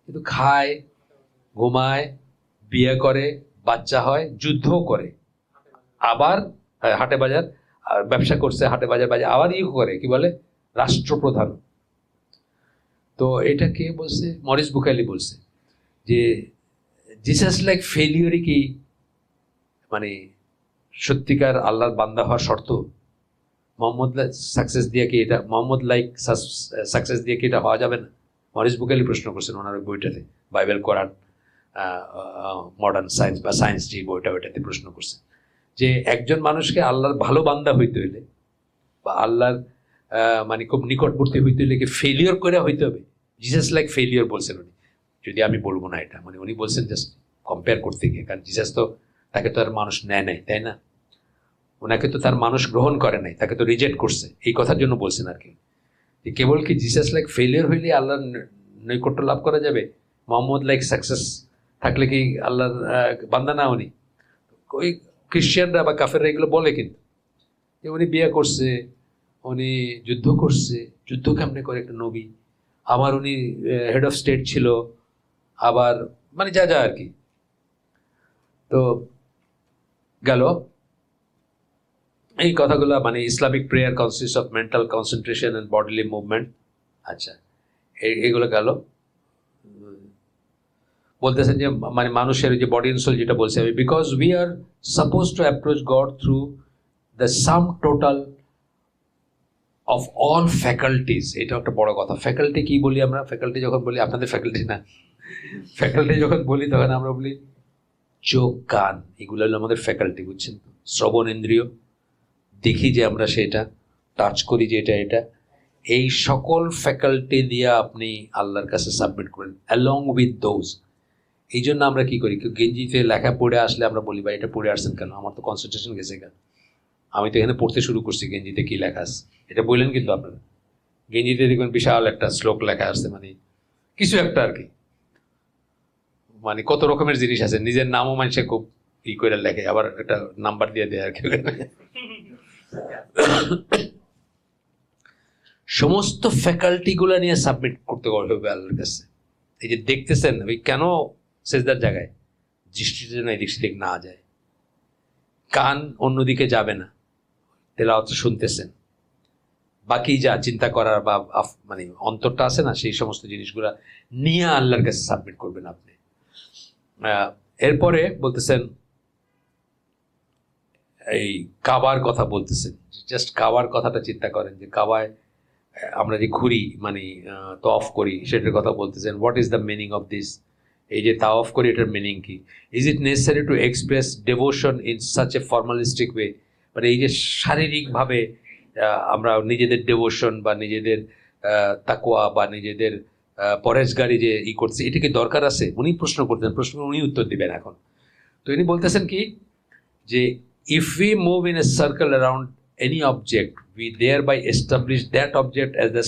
S2: কিন্তু খায়, ঘুমায়, বিয়ে করে, বাচ্চা হয়, যুদ্ধও করে, আবার হাটে বাজার ব্যবসা করছে, হাটে বাজার আবার করে, কি বলে, রাষ্ট্রপ্রধান। তো এটা কে বলছে? মরিস বুখারী বলছে যে জিসাস লাইক ফেলিওরই কি মানে সত্যিকার আল্লাহর বান্দা হওয়ার শর্ত? মোহাম্মদ সাকসেস দিয়ে কি এটা, মোহাম্মদ লাইক সাকসেস দিয়ে কি এটা হওয়া যাবে না? মরিস বুখারী প্রশ্ন করছেন ওনার ওই বইটাতে, বাইবেল, কোরআন, মডার্ন সায়েন্স বা সায়েন্স, যে বইটা, ওইটাতে প্রশ্ন করছে যে একজন মানুষকে আল্লাহর ভালো বান্দা হইতে হইলে বা আল্লাহর মানে খুব নিকটবর্তী হইতে হইলে কি ফেলিওর করে হইতে হবে? জিসাস লাইক ফেলিওর বলছেন উনি। যদি আমি বলবো না এটা, মানে উনি বলছেন জাস্ট কম্পেয়ার করতে গিয়ে, কারণ জিসাস তো, তাকে তো আর মানুষ নেয় নাই, তাই না? ওনাকে তো তার মানুষ গ্রহণ করে নাই, তাকে তো রিজেক্ট করছে, এই কথার জন্য বলছেন আর কি। যে কেবল কি জিসাস লাইক ফেলিয়ার হইলে আল্লাহর নৈকট্য লাভ করা যাবে? মোহাম্মদ লাইক সাকসেস থাকলে কি আল্লাহর বান্দা না উনি? ওই খ্রিস্টানরা বা কাফেররা এগুলো বলে, কিন্তু যে উনি বিয়ে করছে, উনি যুদ্ধ করছে, যুদ্ধ কেমনে করে একটা নবী, আবার উনি হেড অফ স্টেট ছিল, আবার মানে যা যা আর কি। তো গেল এই কথাগুলো, মানে Islamic prayer consist of mental concentration and bodily movement. আচ্ছা, এইগুলো গেল। বলতেছেন যে মানে মানুষের যে বডি অ্যান্ড সোল যেটা বলছে, because we are suppose two approach god through the sum total of all faculties. এটা একটা বড় কথা। ফ্যাকাল্টি কি বলি আমরা? ফ্যাকাল্টি যখন বলি, আপনাদের ফ্যাকাল্টি না, ফ্যাকাল্টি যখন বলি তখন আমরা বলি চোখ, কান, এগুলো হলো আমাদের ফ্যাকাল্টি, বুঝছেন? শ্রবণ ইন্দ্রিয়, দেখি যে আমরা সেটা, টাচ করি যে এটা, এই সকল ফ্যাকাল্টি দিয়ে আপনি আল্লাহর কাছে সাবমিট করেন অ্যালং উইথ দোজ। এই জন্য আমরা কী করি, কেউ গেঞ্জিতে লেখা পড়ে আসলে আমরা বলি, ভাই এটা পড়ে আসছেন কেন? আমার তো কনসেন্ট্রেশন গেছে কেন? আমি তো এখানে পড়তে শুরু করছি, গেঞ্জিতে কী লেখা আছে এটা বললেন, কিন্তু আপনারা গেঞ্জিতে দেখবেন বিশাল একটা শ্লোক লেখা আসছে, মানে কিছু একটা আর কি, মানে কত রকমের জিনিস আছে, নিজের নামও মানুষে খুব ই করে লেখে, আবার একটা নাম্বার দিয়ে দেয় আর কি। সমস্ত ফ্যাকাল্টিগুলো নিয়ে সাবমিট করতে হবে আল্লাহর কাছে। এই যে দেখতেছেন, ওই কেন সেজদার জায়গায় দৃষ্টিটা যেন এদিক সেদিক না যায়, কান অন্যদিকে যাবে না, তেলাওয়াত শুনতেছেন, বাকি যা চিন্তা করার বা মানে অন্তরটা আছে না, সেই সমস্ত জিনিসগুলা নিয়ে আল্লাহর কাছে সাবমিট করবেন আপনি। এরপরে বলতেছেন এই কাবার কথা বলতেছেন। জাস্ট কাবার কথাটা চিন্তা করেন, যে কাবায় আমরা যে ঘুরি, মানে তওয়াফ করি, সেটার কথা বলতেছেন। What is the meaning of this? এই যে তাওয়াফ করি, এটার মিনিং কি? Is it necessary to express devotion in such a formalistic way? মানে এই যে শারীরিকভাবে আমরা নিজেদের ডেভোশন বা নিজেদের তাকওয়া বা নিজেদের পরেশগারি যে করছি, এটা কি দরকার আছে? উনি প্রশ্ন করতেন, প্রশ্ন উনি উত্তর দিবেন এখন। তো ইনি বলতেছেন কি, যে if we move in a circle around any object, we thereby establish that object as the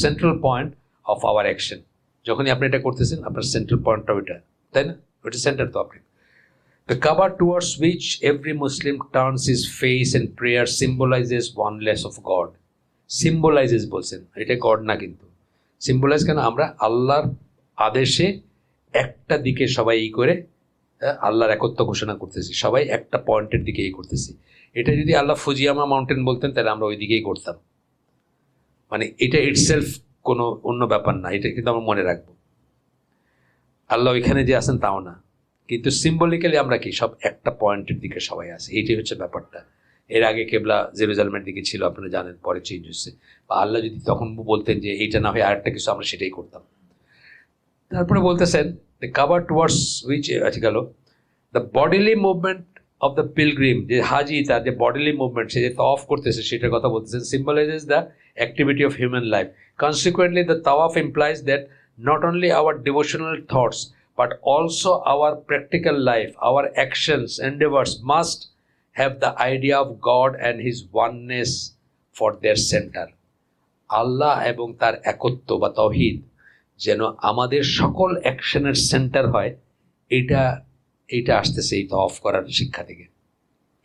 S2: central point of our action. যখনই আপনি এটা করতেছেন, আপনার সেন্ট্রাল পয়েন্টটা ওইটা, তাই না? ওইটা সেন্টার তো আপনি। The Kaaba towards which every Muslim turns his face in prayer symbolizes oneness of God. Symbolizes বলছেন, এটা গড না কিন্তু। সিম্বলাইজ কেন? আমরা আল্লাহর আদেশে একটা দিকে সবাই করে আল্লাহর একত্ব ঘোষণা করতেছি, সবাই একটা পয়েন্টের দিকে করতেছি। এটা যদি আল্লাহ ফুজিয়ামা মাউন্টেন বলতেন, তাহলে আমরা ওই দিকেই করতাম। মানে এটা ইটসেলফ কোনো অন্য ব্যাপার না, এটা কিন্তু আমরা মনে রাখবো। আল্লাহ ওইখানে যে আছেন তাও না, কিন্তু সিম্বলিক্যালি আমরা কি সব একটা পয়েন্টের দিকে সবাই আছে, এইটাই হচ্ছে ব্যাপারটা। এর আগে কেবলা জেরুজালেমের দিকে ছিল, আপনারা জানেন, পরে চেঞ্জ হচ্ছে। বা আল্লাহ যদি তখন বলতেন যে এইটা না হয় আরেকটা কিছু, আমরা সেটাই করতাম। তারপরে বলতেছেন the cover towards which গেল the bodily movement of the pilgrim, যে হাজি তার যে bodily movement, সে যে তাওয়াফ করতেছে সেটার কথা বলতেছেন, symbolizes the activity of human life. Consequently, the tawaf implies that not only our devotional thoughts but also our practical life, our actions, endeavors must have the idea of God and His oneness for their center. আল্লাহ এবং তার একত্ব বা তাওহীদ যেন আমাদের সকল অ্যাকশনের centre হয়, এইটা আসতেছে এই তাওয়াফ করার শিক্ষা থেকে।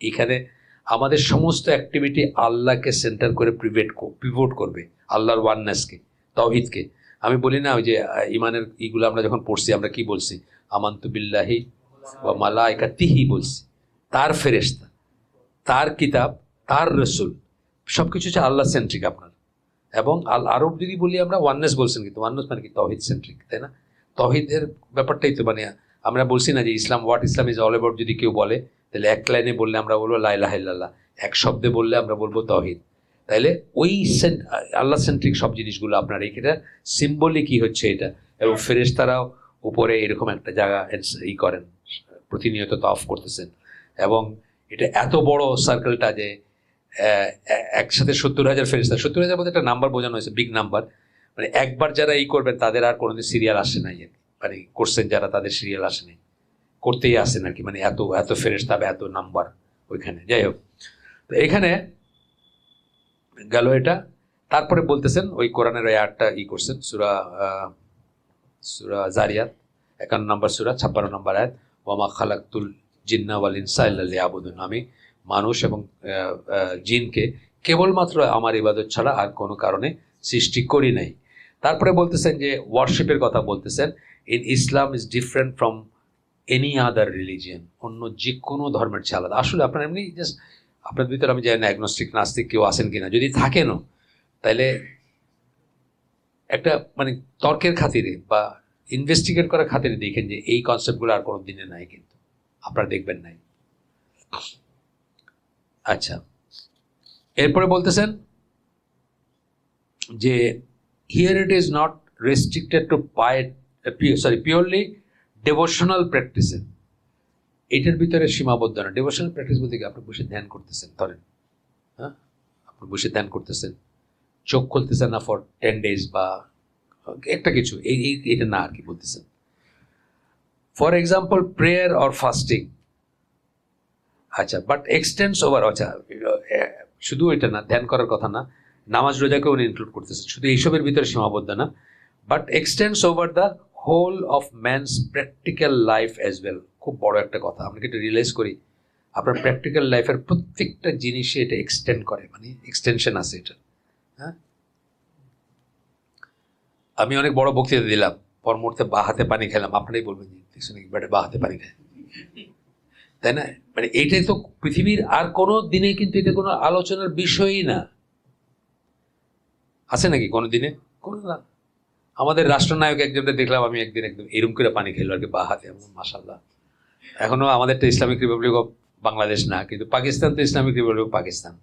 S2: এখানে আমাদের সমস্ত অ্যাক্টিভিটি আল্লাহকে সেন্টার করে পিভট করবে, আল্লাহর ওয়াননেসকে, তাওহীদকে। আমি বলি না, ওই যে ইমানের ইগুলো আমরা যখন পড়ছি, আমরা কি বলছি? আমান্তু বিল্লাহি ওয়া মালাইকাতিহি বলছি, তার ফেরেশতা, তার কিতাব, তার রসুল, সব কিছু হচ্ছে আল্লাহ সেন্ট্রিক আপনার। এবং আরব যদি বলি আমরা, ওয়াননেস বলছেন, কিন্তু ওয়াননেস মানে কি? তাওহীদ সেন্ট্রিক, তাই না? তাওহীদের ব্যাপারটাই তো, মানে আমরা বলছি না যে ইসলাম, what Islam is all about, যদি কেউ বলে, তাহলে এক লাইনে বললে আমরা বলবো লা ইলাহা ইল্লাল্লাহ, এক শব্দে বললে আমরা বলবো তাওহীদ। তাইলে ওই আল্লাহ সেন্ট্রিক সব জিনিসগুলো আপনার এইটা সিম্বলিক কি হচ্ছে এটা। এবং ফেরেশতারাও উপরে এরকম একটা জায়গা করেন, প্রতিনিয়ত তাওয়াফ করতেছেন। এবং এটা এত বড় সার্কেলটা যে একসাথে 70,000 ফেরেশতা, 70,000 বলতে একটা নাম্বার বোঝানো হয়েছে, বিগ নাম্বার। মানে একবার যারা করবেন তাদের আর কোনোদিন সিরিয়াল আসে নাই, মানে করছেন যারা, তাদের সিরিয়াল আসে নাই, করতেই আসেন আর কি। মানে এত ফেরেশতা, এত নাম্বার ওইখানে। যাই হোক, তো এখানে গেল এটা। তারপরে বলতেছেন ওই কোরআনের ওই আয়াতটা করছেন, সূরা সূরা জারিয়াত 51 নম্বর সূরা 56 নম্বর আয়াত, ওয়ামা খালাকতুল জিন্না ওয়াল ইনসা ইল্লা লিয়াবুদুন, আমি মানুষ এবং জিনকে কেবলমাত্র আমার ইবাদত ছাড়া আর কোনো কারণে সৃষ্টি করি নাই। তারপরে বলতেছেন যে ওয়ার্শিপের কথা বলতেছেন, in Islam is different from any other religion, অন্য যে কোনো ধর্মের চেয়ে আলাদা। আসলে আপনার এমনি জাস্ট আপনার ভিতরে আমি জানি না অ্যাগনস্টিক নাস্তিক কেউ আছেন কিনা, যদি থাকেনও তাইলে একটা মানে তর্কের খাতিরে বা ইনভেস্টিগেট করার খাতিরে দেখেন যে এই কনসেপ্টগুলো আর কোনো দিনে নাই, কিন্তু আপনারা দেখবেন নাই। আচ্ছা, এরপরে বলতেছেন যে here it is not restricted to purely devotional প্র্যাকটিসের, এটার ভিতরে সীমাবদ্ধ না। ডেভোশনাল প্র্যাকটিস বলতে কি, আপনি বসে ধ্যান করতেছেন ধরেন, হ্যাঁ আপনি বসে ধ্যান করতেছেন, চোখ খুলতেছেন না ফর 10 days বা একটা কিছু, এটা না আর কি বলতেছেন। For example prayer or fasting. আচ্ছা, বাট এক্সটেন্ডস ওভার, আচ্ছা শুধু এটা না, ধ্যান করার কথা না, নামাজ রোজাকেও উনি ইনক্লুড করতেছেন, শুধু এইসবের ভিতরে সীমাবদ্ধ না, but extends over the whole of man's practical life as well. খুব বড় একটা কথা, আমরা কিন্তু রিয়েলাইজ করি আপনার প্র্যাকটিক্যাল লাইফের প্রত্যেকটা জিনিসে এটা এক্সটেন্ড করে, মানে এক্সটেনশন আছে এটা। হ্যাঁ, আমি অনেক বড় বক্তৃতা দিলাম, পর মুহূর্তে বা হাতে পানি খেলাম, আপনারাই বলবেন যে দেখছেন নাকি ব্যাটে বা হাতে পানি খায়, তাই না? মানে এইটাই তো পৃথিবীর আর কোনো দিনে কিন্তু এটা কোনো আলোচনার বিষয়ই না, আছে নাকি কোনো দিনে? কোনো না। আমাদের রাষ্ট্রনায়ক একজনকে দেখলাম আমি একদিন, একদম এরম করে পানি খেলো আর কি বা হাতে, মাশাআল্লাহ। এখনো আমাদের তো ইসলামিক রিপাবলিক অফ বাংলাদেশ না, কিন্তু পাকিস্তান তো Islamic Republic of Pakistan.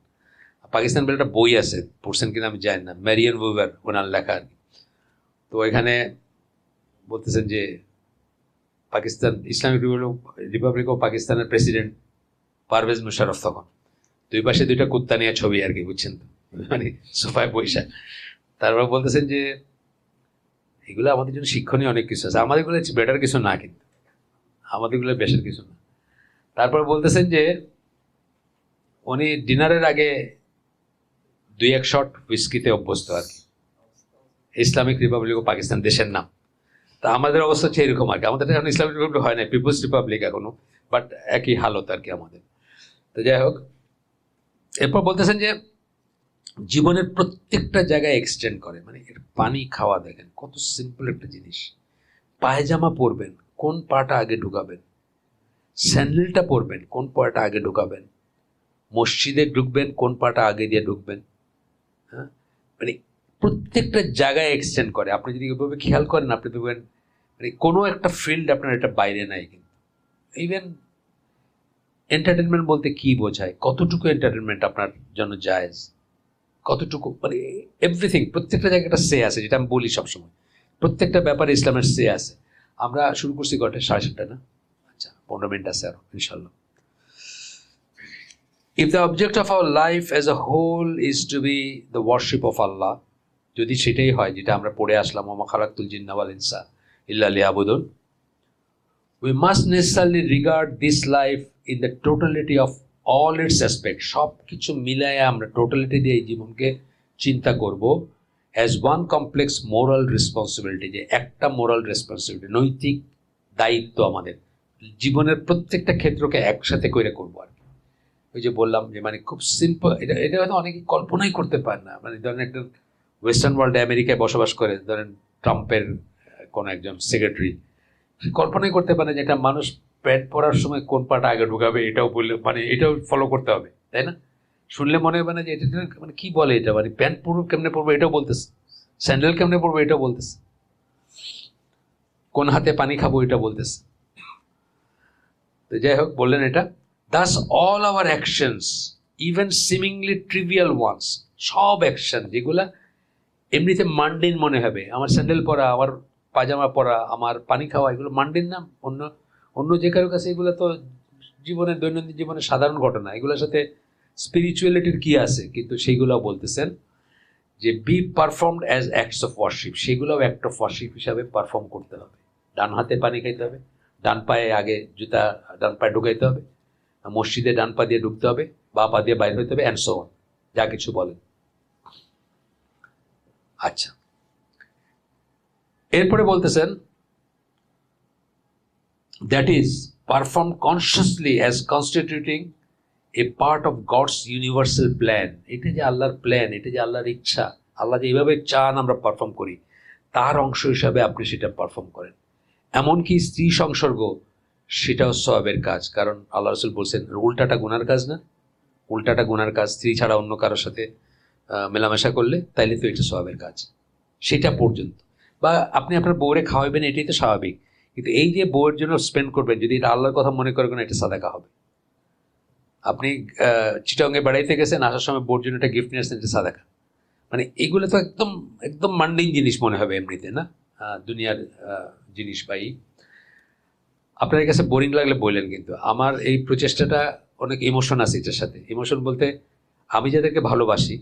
S2: Pakistan বলে একটা বই আছে, পড়ছেন কিনা আমি জানি না, ম্যারিয়ান বুভার ওনার লেখা আর কি। তো এখানে বলতেছেন যে পাকিস্তান ইসলামিক রিপাবলিক অফ পাকিস্তানের প্রেসিডেন্ট পারভেজ মুশারফ, তখন দুই পাশে দুইটা কুত্তা নিয়ে ছবি আর কি, বুঝছেন তো, মানে সোফায় বৈশা। তারপর বলতেছেন যে এগুলো আমাদের জন্য শিক্ষণীয় অনেক কিছু আছে, আমাদেরগুলো বেটার কিছু না, কিন্তু আমাদেরগুলো বেশার কিছু না। তারপর বলতেছেন যে উনি ডিনারের আগে 2-1 শট হুইস্কিতে অভ্যস্ত আর কি, ইসলামিক রিপাবলিক অফ পাকিস্তান দেশের নাম। তা আমাদের অবস্থা হচ্ছে এরকম আর কি, আমাদের এখন ইসলামিক রিপাবলিক হয় না, পিপলস রিপাবলিক এখনো, বাট একই হালত আর কি আমাদের। তো যাই হোক, এরপর বলতেছেন যে জীবনের প্রত্যেকটা জায়গায় এক্সটেন্ড করে, মানে পানি খাওয়া, দেখেন কত সিম্পল একটা জিনিস। পায়জামা পরবেন, কোন পাটা আগে ঢুকাবেন? স্যান্ডেলটা পরবেন, কোন পাটা আগে ঢুকাবেন? মসজিদে ঢুকবেন, কোন পাটা আগে দিয়ে ঢুকবেন? হ্যাঁ, মানে প্রত্যেকটা জায়গায় এক্সটেন্ড করে। আপনি যদি এভাবে খেয়াল করেন, আপনি দেখবেন মানে কোনো একটা ফিল্ড আপনার এটা বাইরে নাই। কিন্তু ইভেন এন্টারটেনমেন্ট বলতে কি বোঝায়, কতটুকু এন্টারটেনমেন্ট আপনার জন্য জায়েজ, কতটুকু, মানে এভরিথিং, প্রত্যেকটা জায়গায় একটা সে আছে, যেটা আমি বলি সবসময়, প্রত্যেকটা ব্যাপারে ইসলামের সে আছে। আমরা শুরু করছি কটে 7:30 না? আচ্ছা, 15 মিনিট আছে আরো ইনশাল্লাহ। If the object of our life as a whole is to be the worship of Allah, যদি সেটাই হয় যেটা আমরা পড়ে আসলাম, ওমা খালাকতুল জিন্না ওয়াল ইনসা ইল্লা লিয়াবুদুন, we must necessarily regard this life in the totality of all its aspects, সব কিছু মিলায় আমরা টোটালিটি দিয়ে এই জীবনকে চিন্তা করব as one complex moral responsibility, যে একটা মোরাল রেসপন্সিবিলিটি, নৈতিক দায়িত্ব আমাদের জীবনের প্রত্যেকটা ক্ষেত্রকে একসাথে করে করবো আর কি। ওই যে বললাম যে মানে খুব সিম্পল, এটা হয়তো অনেকে কল্পনাই করতে পারে না। মানে ধরেন একটা ওয়েস্টার্ন ওয়ার্ল্ডে আমেরিকায় বসবাস করে, ধরেন ট্রাম্পের কোনো একজন সেক্রেটারি, কল্পনাই করতে পারে যে একটা মানুষ প্যান্ট পরার সময় কোন পাটা আগে ঢুকাবে, এটাও বললে মানে এটাও ফলো করতে হবে, তাই না? শুনলে মনে হবে না যে এটা মানে কি বলে, এটা মানে প্যান্ট পরবো কেমনে পরবো এটাও বলতেছে, স্যান্ডেল কেমনে পরবো এটাও বলতেছে, কোন হাতে পানি খাবো এটা বলতেছে। তো যাই হোক, বললেন এটা thus all our actions, even seemingly trivial ones, সব অ্যাকশন যেগুলা এমনিতে মান্ডিন মনে হবে, আমার স্যান্ডেল পরা, আমার পাজামা পরা, আমার পানি খাওয়া, এগুলো মান্ডিন না অন্য যে কারোর কাছে, এগুলো তো জীবনের দৈনন্দিন জীবনের সাধারণ ঘটনা, এগুলোর সাথে স্পিরিচুয়ালিটির কি আছে? কিন্তু সেইগুলো বলতেছেন যে B performed as acts of worship, সেগুলোও অ্যাক্ট অফ ওয়ার্শিপ হিসাবে পারফর্ম করতে হবে। ডান হাতে পানি খাইতে হবে, ডান পায়ে আগে জুতা ডান পায়ে ঢুকাইতে হবে, মসজিদে ডান পা দিয়ে ঢুকতে হবে, বা পা দিয়ে বাইরে হতে হবে, অ্যান্ড সো অন, যা কিছু বলেন। আচ্ছা, এরপরে বলতেছেন that is perform consciously as constituting a part of God's universal plan. এটা যে আল্লাহর প্ল্যান, এটা যে আল্লাহর ইচ্ছা, আল্লাহ যে এইভাবে চান আমরা পারফর্ম করি, তার অংশ হিসাবে আপনি সেটা পারফর্ম করেন। এমনকি স্ত্রী সংসর্গ, সেটাও সওয়াবের কাজ, কারণ আল্লাহ রসুল বলছেন উল্টাটা গুনার কাজ না, উল্টাটা গুনার কাজ, স্ত্রী ছাড়া অন্য কারোর সাথে মেলামেশা করলে, তাইলে তো এটা সওয়াবের কাজ, সেটা পর্যন্ত। বা আপনি আপনার বউরে খাওয়াবেন, এটাই তো স্বাভাবিক, কিন্তু এই যে বউয়ের জন্য স্পেন্ড করবেন, যদি এটা আল্লাহর কথা মনে করবেন, এটা সাদাকা হবে। আপনি চিটাঙ্গে বেড়াইতে গেছেন, আসার সময় বউর জন্য একটা গিফট নিয়ে আসছেন, এটা সাদাকা। মানে এগুলো তো একদম একদম মান্ডিন জিনিস মনে হবে এমনিতে, না দুনিয়ার জিনিস। বা আপনার কাছে বোরিং লাগলে বললেন, কিন্তু আমার এই প্রচেষ্টাটা অনেক ইমোশন আছে এটার সাথে। ইমোশন বলতে, আমি যাদেরকে ভালোবাসি,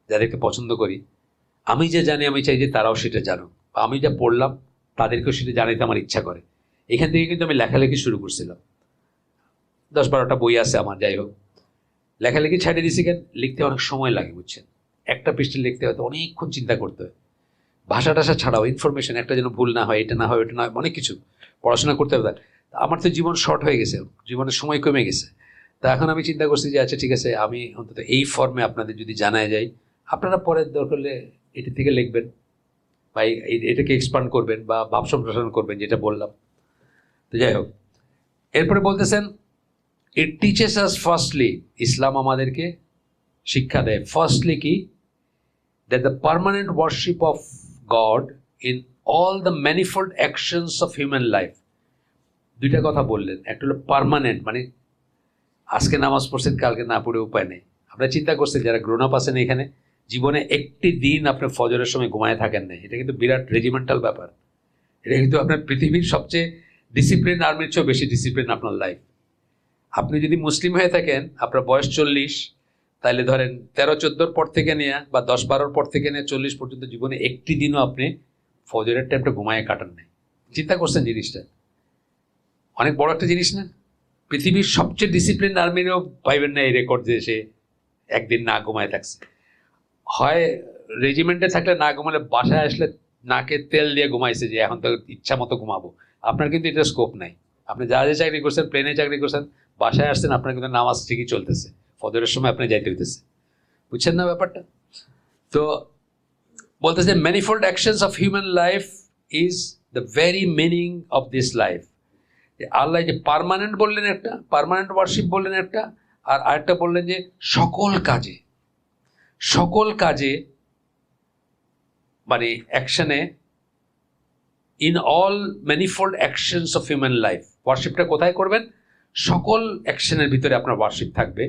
S2: যাদেরকে পছন্দ করি, আমি যে জানি, আমি চাই যে তারাও সেটা জানুক, বা আমি যা পড়লাম তাদেরকেও সেটা জানাইতে আমার ইচ্ছা করে। এখান থেকে কিন্তু আমি লেখালেখি শুরু করছিলাম, 10-12টা বই আছে আমার, যাই হোক, লেখালেখি ছেড়ে দিয়েছি। কেন? লিখতে অনেক সময় লাগে, বুঝছেন, একটা পৃষ্ঠা লিখতে হয়তো অনেকক্ষণ চিন্তা করতে হয়, ভাষা টাষা ছাড়াও ইনফরমেশন একটা যেন ভুল না হয়, এটা না হয়, ওটা না হয়, অনেক কিছু পড়াশোনা করতে হবে। আমার তো জীবন শর্ট হয়ে গেছে, জীবনের সময় কমে গেছে। তা এখন আমি চিন্তা করছি যে আচ্ছা ঠিক আছে, আমি অন্তত এই ফর্মে আপনাদের যদি জানায় যাই, আপনারা পরে দরকার হলে এটি থেকে লিখবেন, বা এটাকে এক্সপান্ড করবেন, বা ভাব সম্প্রসারণ করবেন, যেটা বললাম। তো যাই হোক, এরপরে বলতেছেন ইট টিচেস আস ফার্স্টলি, ইসলাম আমাদেরকে শিক্ষা দেয় ফার্স্টলি কি, that the permanent worship of God in all the manifold actions of human life. দুইটা কথা বললেন, একটা হলো পার্মানেন্ট, মানে আজকে নামাজ পড়ছেন, কালকে না পড়ে উপায় নেই। আপনারা চিন্তা করছেন যারা গ্রোন আপ আছেন এখানে, জীবনে একটি দিন আপনি ফজরের সময় ঘুমায় থাকেন না, এটা কিন্তু বিরাট রেজিমেন্টাল ব্যাপার। এটা কিন্তু আপনার পৃথিবীর সবচেয়ে ডিসিপ্লিন আর্মির চেয়েও বেশি ডিসিপ্লিন আপনার লাইফ। আপনি যদি মুসলিম হয়ে থাকেন, আপনার বয়স 40, তাহলে ধরেন 13-14 পর থেকে নিয়ে, বা 10-12 পর থেকে নিয়ে 40 পর্যন্ত জীবনে একটি দিনও আপনি ফজরের টাইমটা ঘুমায় কাটান নাই। চিন্তা করছেন জিনিসটা, অনেক বড় একটা জিনিস না? পৃথিবীর সবচেয়ে ডিসিপ্লিন আর্মিরও পাইবেন না এই রেকর্ড যে সে একদিন না ঘুমায় থাকছে। হয় রেজিমেন্টে থাকলে না ঘুমালে, বাসায় আসলে নাকে তেল দিয়ে ঘুমাইছে যে এখন তো ইচ্ছা মতো ঘুমাবো। আপনার কিন্তু এটা স্কোপ নাই। আপনি যা যা চাকরি করছেন, প্লেনে চাকরি করছেন, বাসায় আসছেন, আপনার কিন্তু নামাজ ঠিকই চলতেছে, ফজরের সময় আপনি যাইতে হইতেছে। বুঝছেন না ব্যাপারটা? তো বলতেছে manifold actions of human life is the very meaning of this life. আল্লাহ যে পার্মানেন্ট বললেন একটা, পার্মানেন্ট ওয়ার্শিপ বললেন একটা, আর আরেকটা বললেন যে সকল কাজে, সকল কাজে মানে অ্যাকশনে, in all manifold actions of human life. ওয়ার্শিপটা কোথায় করবেন? সকল অ্যাকশনের ভিতরে আপনার ওয়ার্শিপ থাকবে।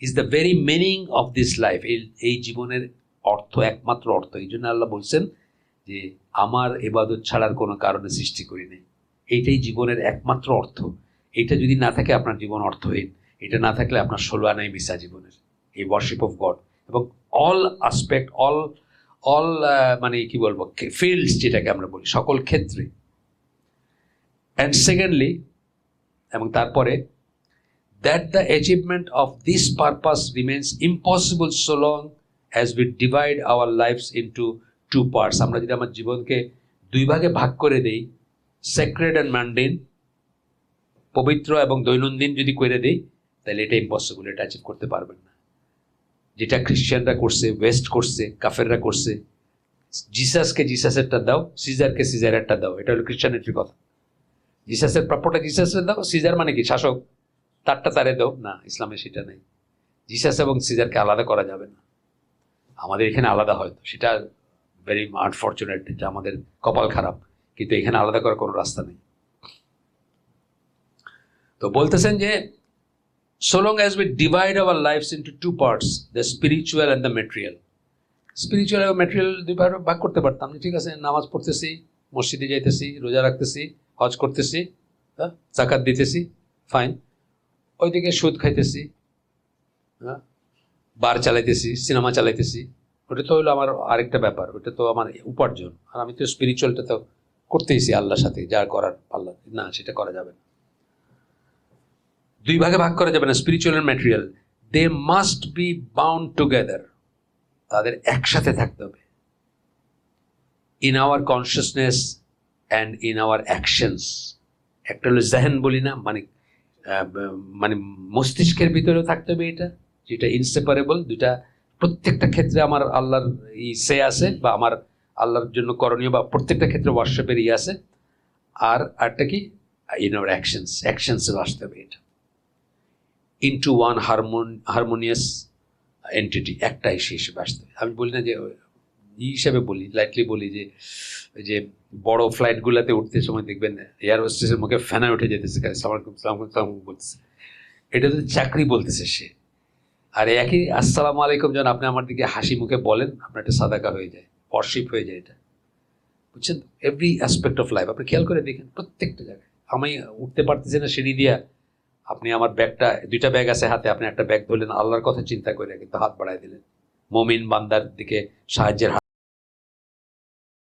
S2: Is the very meaning of this life. এই জীবনের অর্থ, একমাত্র অর্থ। এই জন্য আল্লাহ বলছেন যে আমার ইবাদত ছাড়ার কোনো কারণে সৃষ্টি করি নাই। এইটাই জীবনের একমাত্র অর্থ। এইটা যদি না থাকে আপনার জীবন অর্থহীন। এটা না থাকলে আপনার 16 আনাই মিশা জীবনের, এই ওয়ার্শিপ অফ গড। এবং অল আসপেক্ট, অল মানে কি বলবো, ফিল্ডস যেটাকে আমরা বলি, সকল ক্ষেত্রে। অ্যান্ড সেকেন্ডলি, এবং তারপরে, that the achievement of this purpose remains impossible so long as we divide our lives into two parts. আমরা যদি আমার জীবনকে দুই ভাগে ভাগ করে দেই, সেক্রেড অ্যান্ড ম্যান্ডেন, পবিত্র এবং দৈনন্দিন যদি করে দেই, তাহলে এটা ইম্পসিবল, এটা অ্যাচিভ করতে পারবেন না। যেটা খ্রিস্টানরা করছে, ওয়েস্ট করছে, কাফেররা করছে, জিসাসকে জিসাসেরটা দাও, সিজারকে সিজারেরটা দাও, এটা হলো খ্রিস্টানিটির কথা। জিসাসের প্রাপ্যটা জিসাসের দাও, সিজার মানে কি শাসক, তারটা তারে দাও না। ইসলামে সেটা নেই। জিসাস এবং সিজারকে আলাদা করা যাবে না। আমাদের এখানে আলাদা হয়তো, সেটা ভেরি আনফর্চুনেট, এটা আমাদের কপাল খারাপ, কিন্তু এখানে আলাদা করার কোনো রাস্তা নেই। তো বলতেছেন যে so long as we divide our lives into two parts, the spiritual and the material. Spiritual এবং ম্যাটেরিয়াল দুই ভাগ করতে পারতাম। ঠিক আছে, নামাজ পড়তেছি, মসজিদে যাইতেছি, রোজা রাখতেছি, হজ করতেছি, যাকাত দিতেছি, ফাইন। ওইদিকে সুদ খাইতেছি, বার চালাইতেছি, সিনেমা চালাইতেছি, ওটা তো হলো আমার আরেকটা ব্যাপার, ওটা তো আমার উপার্জন। আর আমি তো স্পিরিচুয়ালটা তো করতেইছি আল্লাহর সাথে, যা করার আল্লাহ, না সেটা করা যাবে না। দুই ভাগে ভাগ করা যাবে না, spiritual and material. They must be bound together, তাদের একসাথে থাকতে হবে। In our consciousness and in our actions. একটা হলো জেহেন বলি না, মানে মস্তিষ্কের ভিতরেও থাকতে হবে এটা, যেটা ইনসেপারেবল। দুটা প্রত্যেকটা ক্ষেত্রে আমার আল্লাহর সে আছে, বা আমার আল্লাহর জন্য করণীয়, বা প্রত্যেকটা ক্ষেত্রে ওয়ার্শিপের আছে। আর আরটা কি, ইন আওয়ার অ্যাকশনসে আসতে হবে এটা। ইনটু ওয়ান হারমোনিয়াস এন্টিটি, একটাই সে হিসেবে আসতে হবে। আমি বলি না যে হিসাবে বলি, লাইটলি বলি যে ওই যে বড় ফ্লাইটগুলোতে উঠতে সময় দেখবেন এয়ার হোস্টেসের মুখে ফ্যানা উঠে যেতেছে, সালাম বলতেছে, এটা তো চাকরি বলতেছে সে। আর একই আসসালামু আলাইকুম যখন আপনি আমার দিকে হাসি মুখে বলেন, আপনার একটা সাদাকা হয়ে যায়, ওয়ারশিপ হয়ে যায় এটা, বুঝছেন? এভরি অ্যাসপেক্ট অফ লাইফ আপনি খেয়াল করে দেখেন, প্রত্যেকটা জায়গায়। আমি উঠতে পারতেছি না সিঁড়ি দিয়া, আপনি আমার ব্যাগটা, দুইটা ব্যাগ আছে হাতে, আপনি একটা ব্যাগ ধরলেন, আল্লাহর কথা চিন্তা করে কিন্তু হাত বাড়ায় দিলেন, মুমিন বান্দার দিকে সাহায্যের